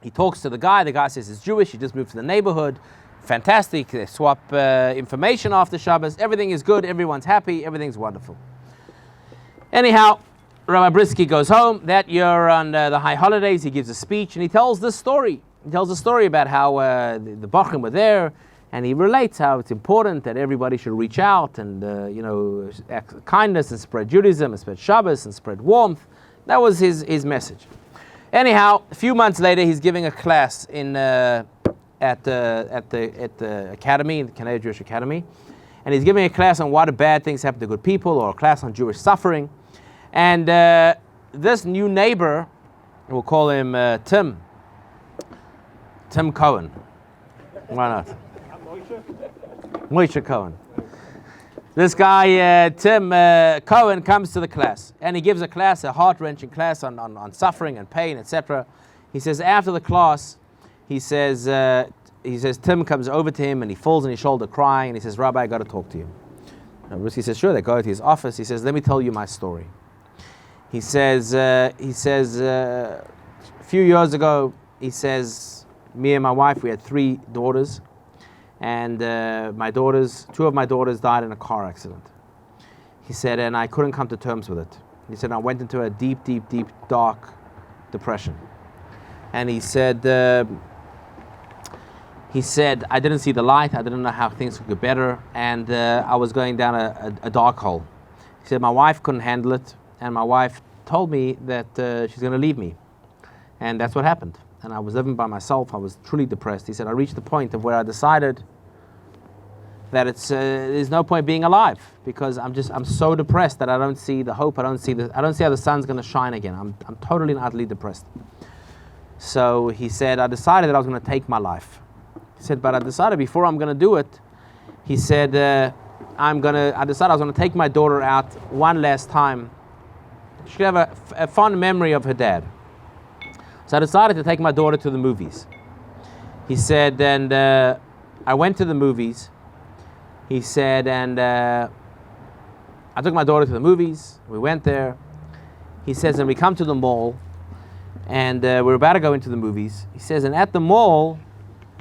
He talks to the guy says he's Jewish, he just moved to the neighborhood. Fantastic, they swap information after Shabbos, everything is good, everyone's happy, everything's wonderful. Anyhow, Rabbi Brisky goes home. That year on the high holidays, he gives a speech, and he tells this story. He tells a story about how the Bachrim were there, and he relates how it's important that everybody should reach out and, act kindness and spread Judaism and spread Shabbos and spread warmth. That was his message. Anyhow, a few months later, he's giving a class at the academy, the Canadian Jewish Academy, and he's giving a class on why the bad things happen to good people, or a class on Jewish suffering. And this new neighbor, we'll call him Tim Cohen. Why not? Moshe Cohen. This guy, Tim Cohen, comes to the class, and he gives a class, a heart-wrenching class on suffering and pain, etc. He says after the class, he says Tim comes over to him and he falls on his shoulder crying, and he says, Rabbi, I got to talk to you. He says, sure. They go to his office. He says, let me tell you my story. He says, a few years ago, he says, me and my wife, we had 3 daughters. And two of my daughters died in a car accident. He said, and I couldn't come to terms with it. He said, I went into a deep, deep, deep, dark depression. And he said, I didn't see the light. I didn't know how things could get better. And I was going down a dark hole. He said, my wife couldn't handle it. And my wife told me that she's going to leave me. And that's what happened. And I was living by myself. I was truly depressed. He said, I reached the point of where I decided that there's no point being alive, because I'm so depressed that I don't see the hope. I don't see how the sun's going to shine again. I'm totally and utterly depressed. So he said, I decided that I was going to take my life. He said, but I decided before I'm going to do it, he said, I decided I was going to take my daughter out one last time. She could have a fond memory of her dad. So I decided to take my daughter to the movies. He said, and I went to the movies. He said, and I took my daughter to the movies. We went there. He says, and we come to the mall, and we're about to go into the movies. He says, and at the mall,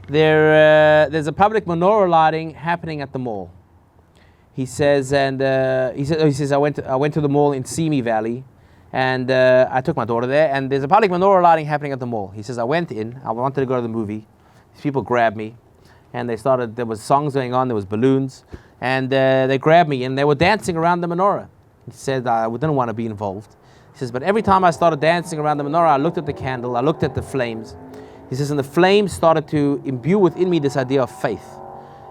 there's a public menorah lighting happening at the mall. He says, and he says, I went to the mall in Simi Valley, and I took my daughter there, and there's a public menorah lighting happening at the mall. He says, I went in. I wanted to go to the movie. These people grabbed me. And there was songs going on, there was balloons, and they grabbed me, and they were dancing around the menorah. He said, I didn't want to be involved. He says, but every time I started dancing around the menorah, I looked at the candle, I looked at the flames. He says, and the flames started to imbue within me this idea of faith,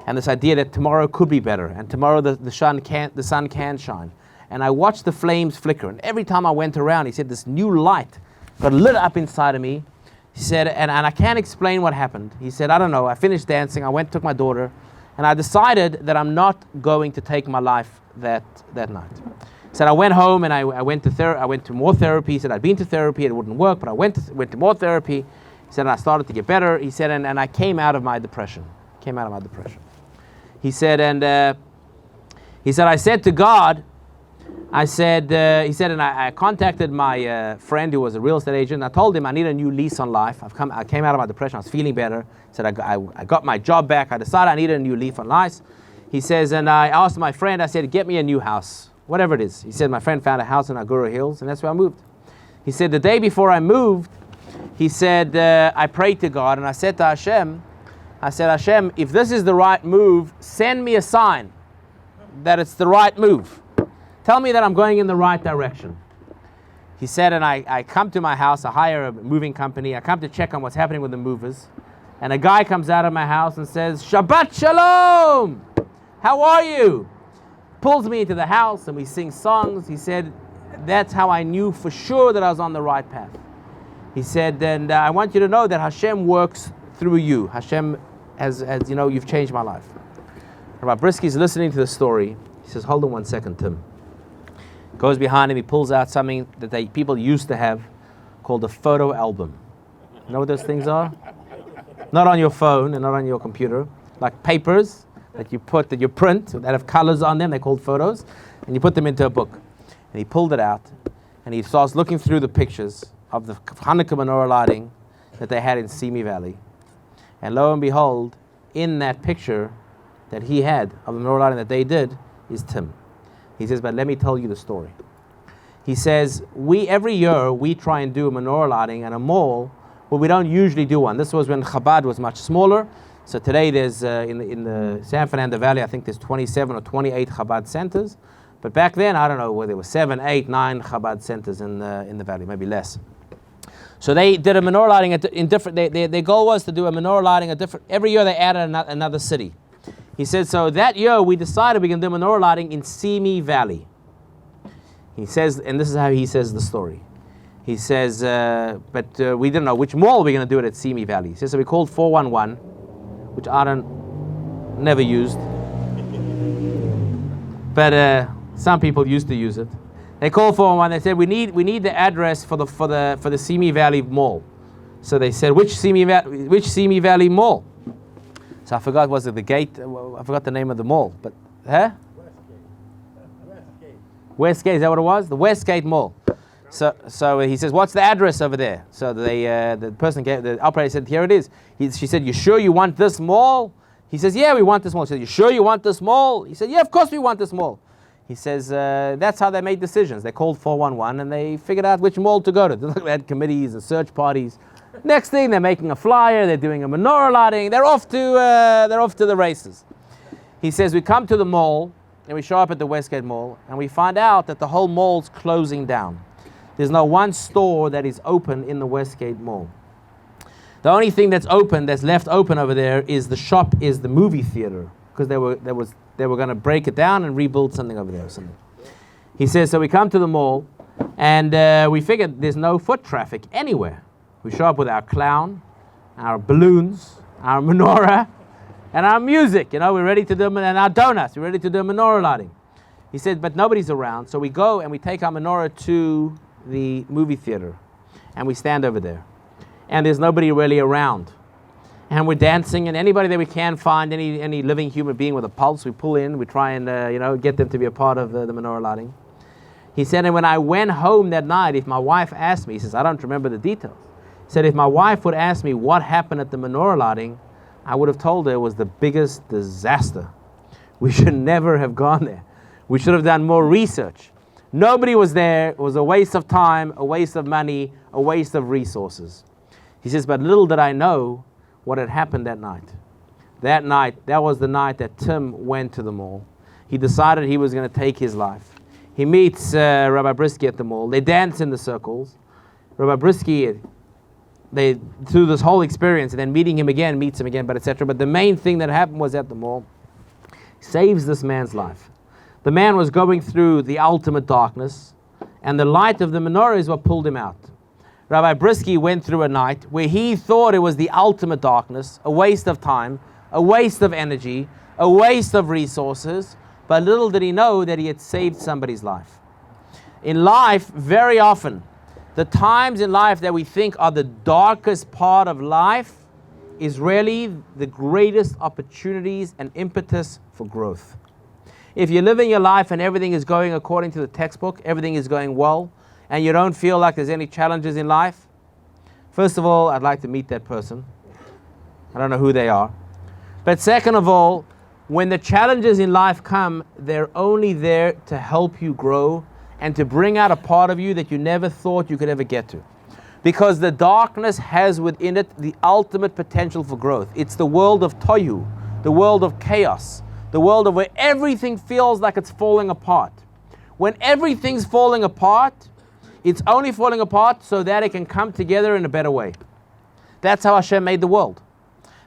and this idea that tomorrow could be better, and tomorrow the sun can shine. And I watched the flames flicker, and every time I went around, he said, this new light got lit up inside of me. He said, and I can't explain what happened. He said, I don't know. I finished dancing. I took my daughter, and I decided that I'm not going to take my life that night. He said, I went home and I went to more therapy. He said, I'd been to therapy, it wouldn't work, but I went to more therapy. He said, and I started to get better. He said, and I came out of my depression. He said, and I said to God, he said, and I contacted my friend who was a real estate agent. I told him I need a new lease on life. I came out of my depression. I was feeling better. He said, I got my job back. I decided I needed a new leaf on life. He says, and I asked my friend, I said, get me a new house, whatever it is. He said, my friend found a house in Agura Hills, and that's where I moved. He said, the day before I moved, he said, I prayed to God, and I said to Hashem, Hashem, if this is the right move, send me a sign that it's the right move. Tell me that I'm going in the right direction. He said, and I come to my house, I hire a moving company, I come to check on what's happening with the movers, and a guy comes out of my house and says, Shabbat Shalom! How are you? Pulls me into the house and we sing songs. He said, that's how I knew for sure that I was on the right path. He said, and I want you to know that Hashem works through you. Hashem has you've changed my life. Rabbi Brisky's listening to the story. He says, hold on one second, Tim. Goes behind him, he pulls out something that people used to have called a photo album. You know what those things are? Not on your phone and not on your computer. Like papers that you print, that have colors on them, they're called photos, and you put them into a book. And he pulled it out, and he starts looking through the pictures of the Hanukkah menorah lighting that they had in Simi Valley. And lo and behold, in that picture that he had of the menorah lighting that they did is Tim. He says, but let me tell you the story. He says, every year we try and do a menorah lighting at a mall, but we don't usually do one. This was when Chabad was much smaller. So today there's, in the San Fernando Valley, I think there's 27 or 28 Chabad centers. But back then, I don't know, whether there were 7, 8, 9 Chabad centers in the valley, maybe less. So they did a menorah lighting in different, their goal was to do a menorah lighting every year they added another city. He said, so that year we decided we can do menorah lighting in Simi Valley. He says, and this is how he says the story. He says, but we didn't know which mall we're going to do it at Simi Valley. He says, so we called 411, which I never used. But some people used to use it. They called 411, they said, we need the address for the Simi Valley Mall. So they said, which Simi Valley Mall? So I forgot, was it the gate? I forgot the name of the mall. But, Westgate, is that what it was? The Westgate Mall. So he says, what's the address over there? So the operator said, here it is. She said, you sure you want this mall? He says, yeah, we want this mall. She said, you sure you want this mall? He said, yeah, of course we want this mall. He says, that's how they made decisions. They called 411 and they figured out which mall to go to. They had committees and search parties. Next thing, they're making a flyer, they're doing a menorah lighting, they're off to the races. He says, we come to the mall, and we show up at the Westgate Mall, and we find out that the whole mall's closing down. There's no one store that is open in the Westgate Mall. The only thing that's left open over there is the movie theater, because they were going to break it down and rebuild something over there or something. He says, so we come to the mall, and we figured there's no foot traffic anywhere. We show up with our clown, our balloons, our menorah, and our music. We're ready to do, and our donuts. We're ready to do menorah lighting. He said, but nobody's around. So we go and we take our menorah to the movie theater, and we stand over there. And there's nobody really around. And we're dancing, and anybody that we can find, any living human being with a pulse, we pull in, we try and get them to be a part of the menorah lighting. He said, and when I went home that night, if my wife asked me, he says, I don't remember the details. He said, if my wife would ask me what happened at the menorah lighting, I would have told her it was the biggest disaster. We should never have gone there. We should have done more research. Nobody was there. It was a waste of time, a waste of money, a waste of resources. He says, but little did I know what had happened that night. That was the night that Tim went to the mall. He decided he was going to take his life. He meets Rabbi Brisky at the mall. They dance in the circles. Rabbi Brisky, through this whole experience, and then meets him again, but etc. But the main thing that happened was at the mall, saves this man's life. The man was going through the ultimate darkness, and the light of the menorah is what pulled him out. Rabbi Brisky went through a night where he thought it was the ultimate darkness, a waste of time, a waste of energy, a waste of resources, but little did he know that he had saved somebody's life. In life, very often, the times in life that we think are the darkest part of life is really the greatest opportunities and impetus for growth. If you're living your life and everything is going according to the textbook, everything is going well, and you don't feel like there's any challenges in life, first of all, I'd like to meet that person. I don't know who they are. But second of all, when the challenges in life come, they're only there to help you grow and to bring out a part of you that you never thought you could ever get to. Because the darkness has within it the ultimate potential for growth. It's the world of tohu, the world of chaos, the world of where everything feels like it's falling apart. When everything's falling apart, it's only falling apart so that it can come together in a better way. That's how Hashem made the world.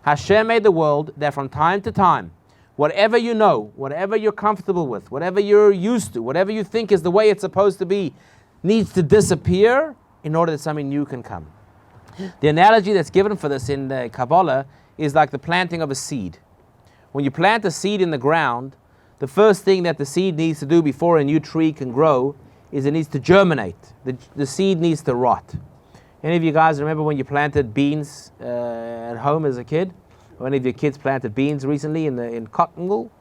Hashem made the world that from time to time, whatever you know, whatever you're comfortable with, whatever you're used to, whatever you think is the way it's supposed to be, needs to disappear in order that something new can come. The analogy that's given for this in the Kabbalah is like the planting of a seed. When you plant a seed in the ground, the first thing that the seed needs to do before a new tree can grow is it needs to germinate. The seed needs to rot. Any of you guys remember when you planted beans at home as a kid? Or any of your kids planted beans recently in cotton wool?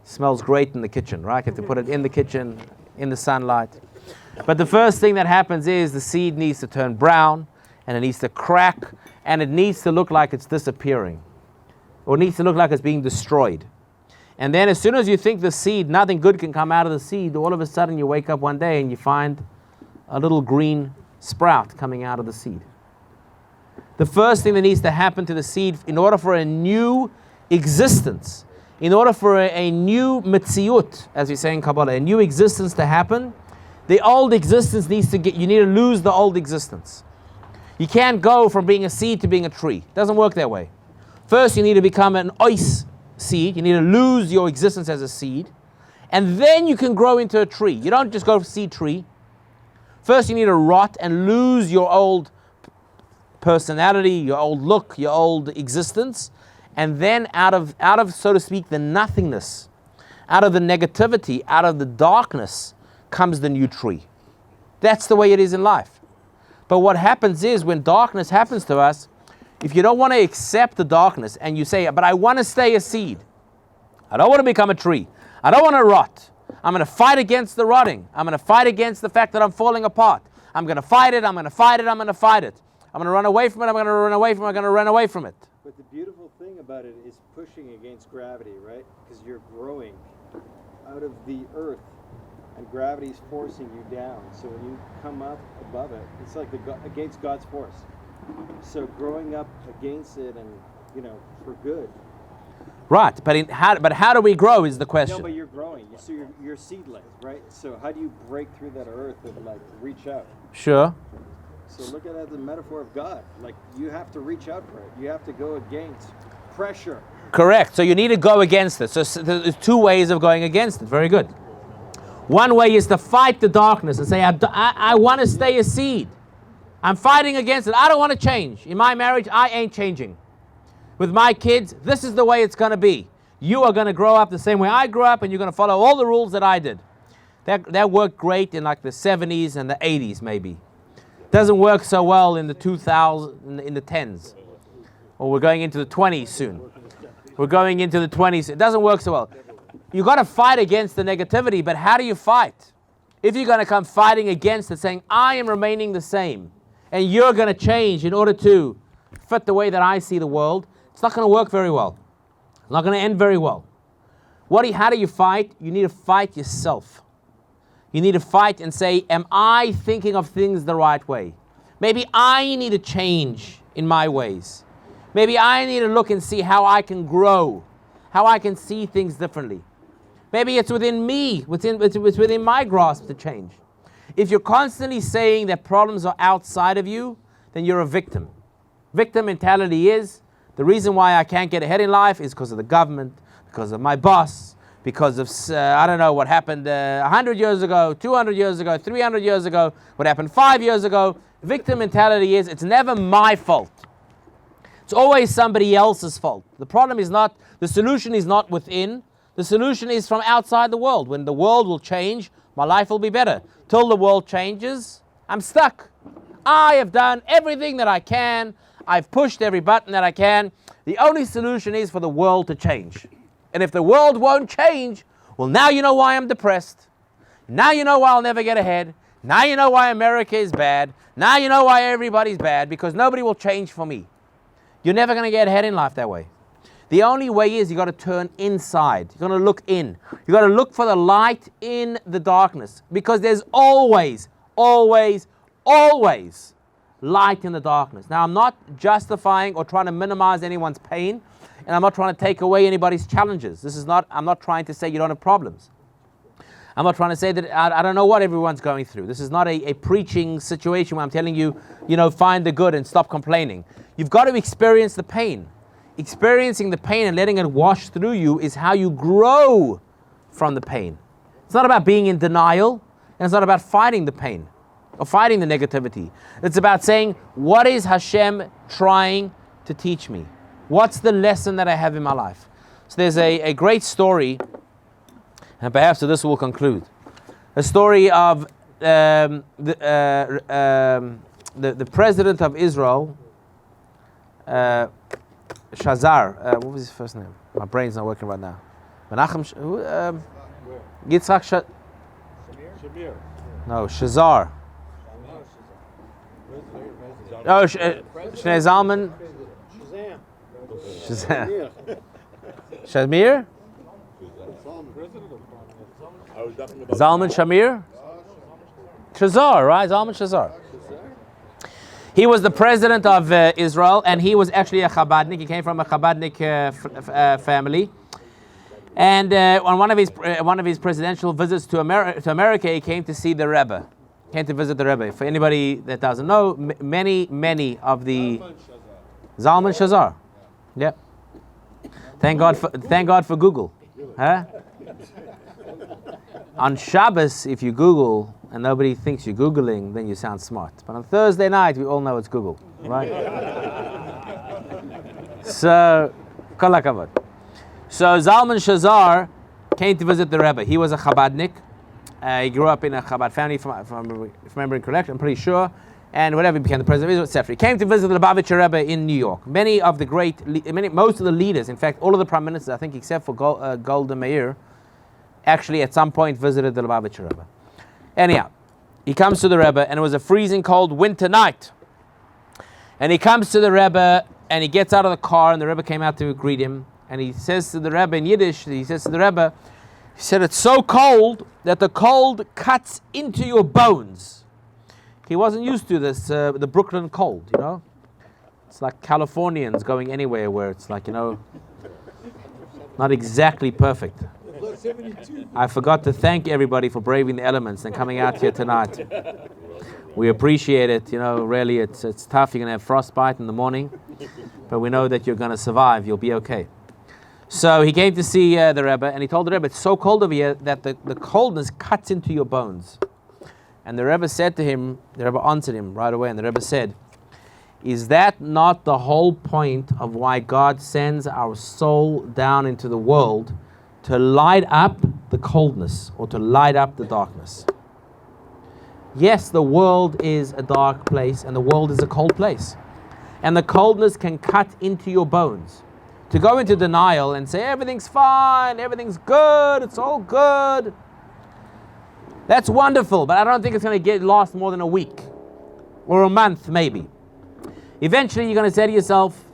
Smells great in the kitchen, right? You have to put it in the kitchen, in the sunlight. But the first thing that happens is the seed needs to turn brown, and it needs to crack, and it needs to look like it's disappearing. Or it needs to look like it's being destroyed. And then as soon as you think the seed, nothing good can come out of the seed, all of a sudden you wake up one day and you find a little green sprout coming out of the seed. The first thing that needs to happen to the seed in order for a new existence, in order for a new metziut, as we say in Kabbalah, a new existence to happen, the old existence you need to lose the old existence. You can't go from being a seed to being a tree. It doesn't work that way. First, you need to become an ois seed. You need to lose your existence as a seed. And then you can grow into a tree. You don't just go seed tree. First, you need to rot and lose your old personality, your old look, your old existence. And then out of, so to speak, the nothingness, out of the negativity, out of the darkness, comes the new tree. That's the way it is in life. But what happens is when darkness happens to us, if you don't want to accept the darkness and you say, but I want to stay a seed, I don't want to become a tree, I don't want to rot, I'm going to fight against the rotting, I'm going to fight against the fact that I'm falling apart, I'm going to fight it, I'm going to fight it, I'm going to fight it, I'm going to run away from it, I'm going to run away from it, I'm going to run away from it. But the beautiful thing about it is pushing against gravity, right? Because you're growing out of the earth, and gravity is forcing you down. So when you come up above it, it's like against God's force. So growing up against it, and for good. Right, but how do we grow is the question. No, but you're growing. So you're seedling, right? So how do you break through that earth and reach out? Sure. So look at it as a metaphor of God. Like you have to reach out for it. You have to go against pressure. Correct. So you need to go against it. So there's two ways of going against it. Very good. One way is to fight the darkness and say, I want to stay a seed. I'm fighting against it. I don't want to change. In my marriage, I ain't changing. With my kids, this is the way it's going to be. You are going to grow up the same way I grew up, and you're going to follow all the rules that I did. That worked great in like the 70s and the 80s, maybe. Doesn't work so well in the 2000s, in the 10s. Or we're going into the 20s soon. We're going into the 20s. It doesn't work so well. You've got to fight against the negativity, but how do you fight? If you're going to come fighting against it, saying, I am remaining the same, and you're going to change in order to fit the way that I see the world, it's not going to work very well. It's not going to end very well. How do you fight? You need to fight yourself. You need to fight and say, am I thinking of things the right way? Maybe I need to change in my ways. Maybe I need to look and see how I can grow, how I can see things differently. Maybe it's within me, it's within my grasp to change. If you're constantly saying that problems are outside of you, then you're a victim. Victim mentality is, the reason why I can't get ahead in life is because of the government, because of my boss, because of, I don't know what happened 100 years ago, 200 years ago, 300 years ago, what happened 5 years ago. Victim mentality is, it's never my fault. It's always somebody else's fault. The solution is not within. The solution is from outside the world. When the world will change, My life will be better. Till the world changes, I'm stuck. I have done everything that I can. I've pushed every button that I can. The only solution is for the world to change. And if the world won't change, well, now you know why I'm depressed. Now you know why I'll never get ahead. Now you know why America is bad. Now you know why everybody's bad, because nobody will change for me. You're never going to get ahead in life that way. The only way is you got to turn inside. You're going to look in. You got to look for the light in the darkness, because there's always, always, always light in the darkness. Now, I'm not justifying or trying to minimize anyone's pain, and I'm not trying to take away anybody's challenges. I'm not trying to say you don't have problems. I'm not trying to say that I don't know what everyone's going through. This is not a preaching situation where I'm telling you, find the good and stop complaining. You've got to experience the pain. Experiencing the pain and letting it wash through you is how you grow from the pain. It's not about being in denial, and it's not about fighting the pain or fighting the negativity. It's about saying, what is Hashem trying to teach me? What's the lesson that I have in my life? So there's a great story, and perhaps this will conclude. A story of the president of Israel, Shazar. What was his first name? My brain's not working right now. Menachem. Yitzhak. Shamir. No, Shazar. Oh, Shnei Zalman. Shazam. Shazam. Shamir? Zalman Shamir? Shazar, right? Zalman Shazar. He was the president of Israel, and he was actually a Chabadnik. He came from a Chabadnik family. And on one of his presidential visits to America, he came to see the Rebbe. Came to visit the Rebbe. For anybody that doesn't know, many of the Zalman Shazar. Yep. Thank God for Google. Huh? On Shabbos, if you Google and nobody thinks you're Googling, then you sound smart. But on Thursday night, we all know it's Google, right? So, kol hakavod. So Zalman Shazar came to visit the Rebbe. He was a Chabadnik. He grew up in a Chabad family, if I'm remembering correct, I'm pretty sure. And whatever, he became the president of Israel, etc. He came to visit the Lubavitcher Rebbe in New York. Most of the leaders, in fact, all of the prime ministers, I think except for Golda Meir, actually at some point visited the Lubavitcher Rebbe. Anyhow, he comes to the Rebbe, and it was a freezing cold winter night. And he comes to the Rebbe, and he gets out of the car, and the Rebbe came out to greet him. And he says to the Rebbe in Yiddish, he said, it's so cold that the cold cuts into your bones. He wasn't used to this, the Brooklyn cold, It's like Californians going anywhere where it's like, not exactly perfect. I forgot to thank everybody for braving the elements and coming out here tonight. We appreciate it. Really, it's tough. You're going to have frostbite in the morning, but we know that you're going to survive. You'll be okay. So he came to see the Rebbe, and he told the Rebbe, it's so cold over here that the coldness cuts into your bones. And the Rebbe said to him, the Rebbe answered him right away, and the Rebbe said, is that not the whole point of why God sends our soul down into the world, to light up the coldness or to light up the darkness? Yes, the world is a dark place and the world is a cold place. And the coldness can cut into your bones. To go into denial and say everything's fine, everything's good, it's all good, that's wonderful, but I don't think it's going to last more than a week or a month maybe. Eventually you're going to say to yourself,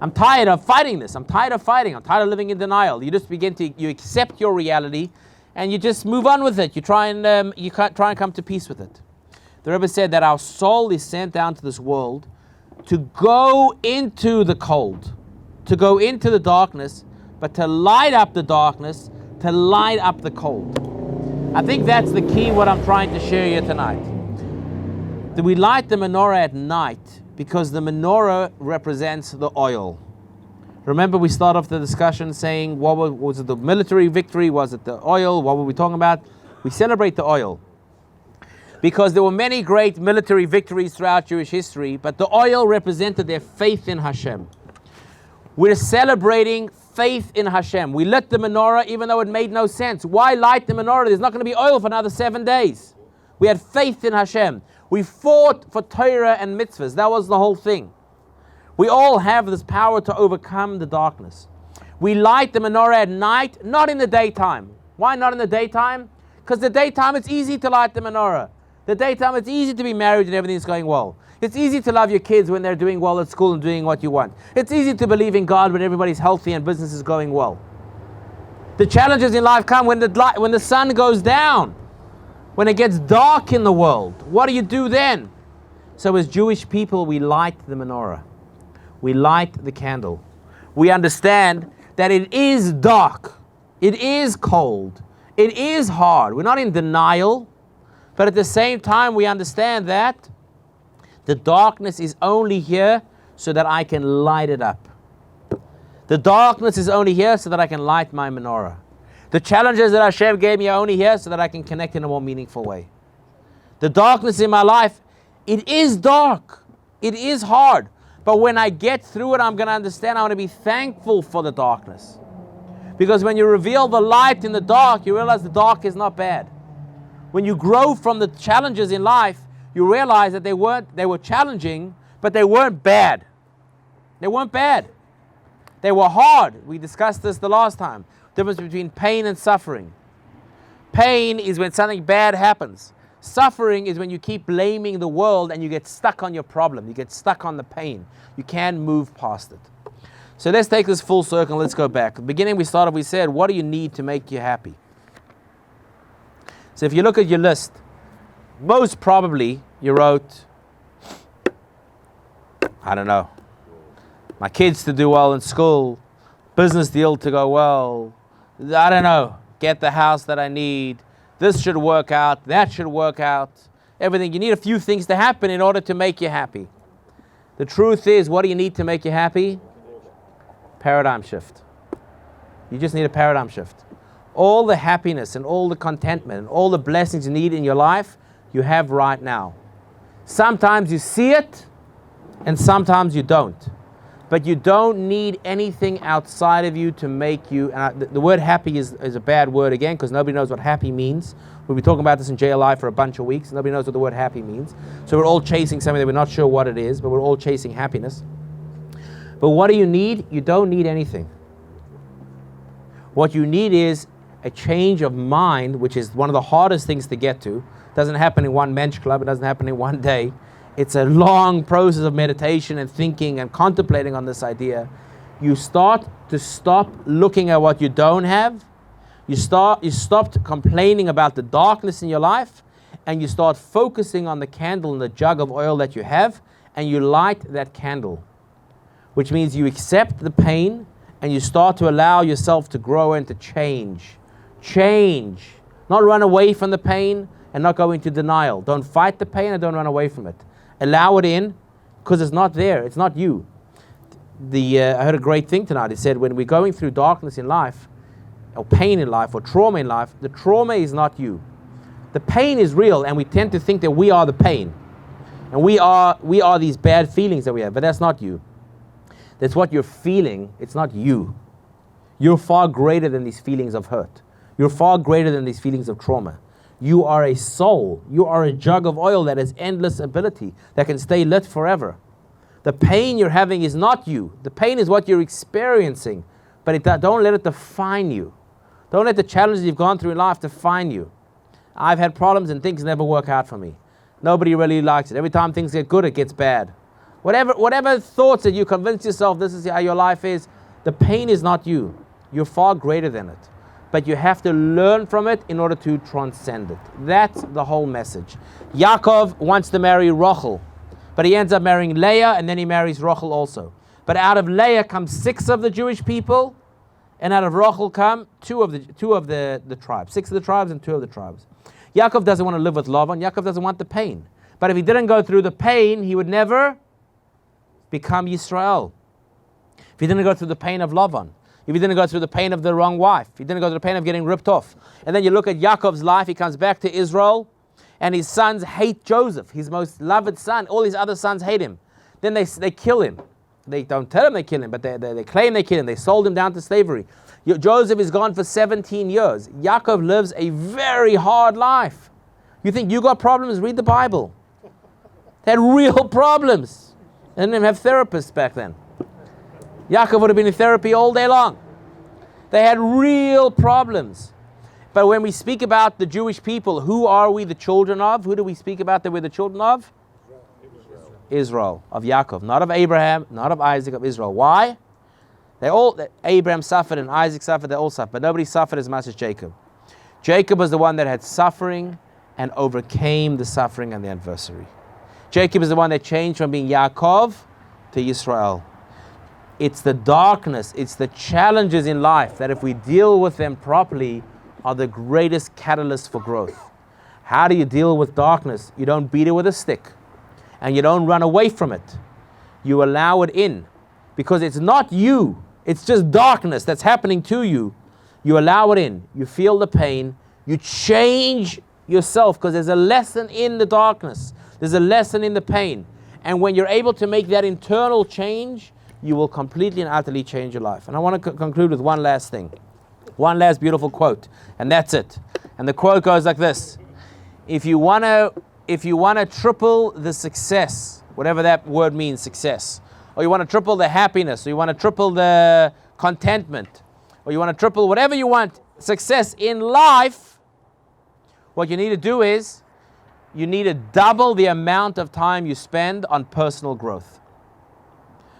I'm tired of fighting this. I'm tired of fighting. I'm tired of living in denial. You just you accept your reality, and you just move on with it. You try and come to peace with it. The Rebbe said that our soul is sent down to this world to go into the cold, to go into the darkness, but to light up the darkness, to light up the cold. I think that's the key. What I'm trying to share here tonight. That we light the menorah at night, because the menorah represents the oil. Remember, we start off the discussion saying, was it the military victory? Was it the oil? What were we talking about? We celebrate the oil. Because there were many great military victories throughout Jewish history, but the oil represented their faith in Hashem. We're celebrating faith in Hashem. We lit the menorah even though it made no sense. Why light the menorah? There's not going to be oil for another 7 days. We had faith in Hashem. We fought for Torah and mitzvahs. That was the whole thing. We all have this power to overcome the darkness. We light the menorah at night, not in the daytime. Why not in the daytime? Because the daytime it's easy to light the menorah. The daytime it's easy to be married and everything's going well. It's easy to love your kids when they're doing well at school and doing what you want. It's easy to believe in God when everybody's healthy and business is going well. The challenges in life come when the sun goes down, when it gets dark in the world. What do you do then? So as Jewish people, we light the menorah. We light the candle. We understand that it is dark. It is cold. It is hard. We're not in denial. But at the same time, we understand that the darkness is only here so that I can light it up. The darkness is only here so that I can light my menorah. The challenges that Hashem gave me are only here so that I can connect in a more meaningful way. The darkness in my life, it is dark. It is hard. But when I get through it, I'm going to understand, I want to be thankful for the darkness. Because when you reveal the light in the dark, you realize the dark is not bad. When you grow from the challenges in life, you realize that they were challenging, but they weren't bad. They weren't bad. They were hard. We discussed this the last time. Difference between pain and suffering. Pain is when something bad happens. Suffering is when you keep blaming the world and you get stuck on your problem. You get stuck on the pain. You can't move past it. So let's take this full circle. Let's go back. At the beginning we said, what do you need to make you happy? So if you look at your list, most probably you wrote, I don't know, my kids to do well in school, business deal to go well, I don't know, get the house that I need, this should work out, that should work out, everything. You need a few things to happen in order to make you happy. The truth is, what do you need to make you happy? Paradigm shift. You just need a paradigm shift. All the happiness and all the contentment and all the blessings you need in your life, you have right now. Sometimes you see it and sometimes you don't. But you don't need anything outside of you to make you, the word happy is a bad word again because nobody knows what happy means. We'll be talking about this in JLI for a bunch of weeks. Nobody knows what the word happy means. So we're all chasing something that we're not sure what it is, but we're all chasing happiness. But what do you need? You don't need anything. What you need is a change of mind, which is one of the hardest things to get to. It doesn't happen in one mensch club. It doesn't happen in one day. It's a long process of meditation and thinking and contemplating on this idea. You start to stop looking at what you don't have. You stopped complaining about the darkness in your life, and you start focusing on the candle and the jug of oil that you have, and you light that candle, which means you accept the pain and you start to allow yourself to grow and to change. Change. Not run away from the pain and not go into denial. Don't fight the pain and don't run away from it. Allow it in because it's not there. It's not you. I heard a great thing tonight. It said when we're going through darkness in life, or pain in life, or trauma in life, the trauma is not you. The pain is real, and we tend to think that we are the pain. And we are these bad feelings that we have, but that's not you. That's what you're feeling. It's not you. You're far greater than these feelings of hurt. You're far greater than these feelings of trauma. You are a soul. You are a jug of oil that has endless ability, that can stay lit forever. The pain you're having is not you. The pain is what you're experiencing, but don't let it define you. Don't let the challenges you've gone through in life define you. I've had problems and things never work out for me. Nobody really likes it. Every time things get good, it gets bad. Whatever thoughts that you convince yourself this is how your life is, the pain is not you. You're far greater than it. But you have to learn from it in order to transcend it. That's the whole message. Yaakov wants to marry Rachel, but he ends up marrying Leah, and then he marries Rachel also. But out of Leah come 6 of the Jewish people, and out of Rachel come 2 of the tribes. 6 of the tribes and 2 of the tribes. Yaakov doesn't want to live with Lavan. Yaakov doesn't want the pain. But if he didn't go through the pain, he would never become Yisrael. If he didn't go through the pain of Lavan, if he didn't go through the pain of the wrong wife, if he didn't go through the pain of getting ripped off. And then you look at Yaakov's life, he comes back to Israel, and his sons hate Joseph, his most loved son. All his other sons hate him. Then they kill him. They don't tell him they kill him, but they claim they kill him. They sold him down to slavery. Joseph is gone for 17 years. Yaakov lives a very hard life. You think you got problems? Read the Bible. They had real problems. They didn't even have therapists back then. Yaakov would have been in therapy all day long. They had real problems. But when we speak about the Jewish people, who are we the children of? Who do we speak about that we're the children of? Israel, of Yaakov, not of Abraham, not of Isaac, of Israel. Why? Abraham suffered and Isaac suffered, they all suffered, but nobody suffered as much as Jacob. Jacob was the one that had suffering and overcame the suffering and the adversary. Jacob is the one that changed from being Yaakov to Israel. It's the darkness, it's the challenges in life that if we deal with them properly are the greatest catalyst for growth. How do you deal with darkness? You don't beat it with a stick and you don't run away from it. You allow it in because it's not you. It's just darkness that's happening to you. You allow it in. You feel the pain. You change yourself because there's a lesson in the darkness. There's a lesson in the pain. And when you're able to make that internal change, you will completely and utterly change your life. And I want to conclude with one last thing. One last beautiful quote. And that's it. And the quote goes like this. If you want to triple the success, whatever that word means, success, or you want to triple the happiness, or you want to triple the contentment, or you want to triple whatever you want, success in life, what you need to do is you need to double the amount of time you spend on personal growth.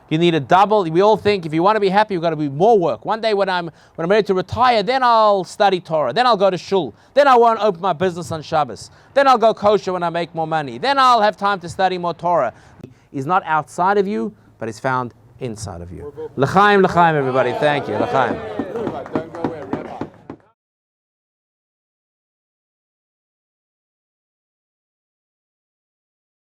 You need to double. We all think if you want to be happy, you've got to be more work. One day when I'm ready to retire, then I'll study Torah. Then I'll go to shul. Then I won't open my business on Shabbos. Then I'll go kosher when I make more money. Then I'll have time to study more Torah. It's not outside of you, but it's found inside of you. L'chaim, l'chaim, everybody. Thank you. L'chaim.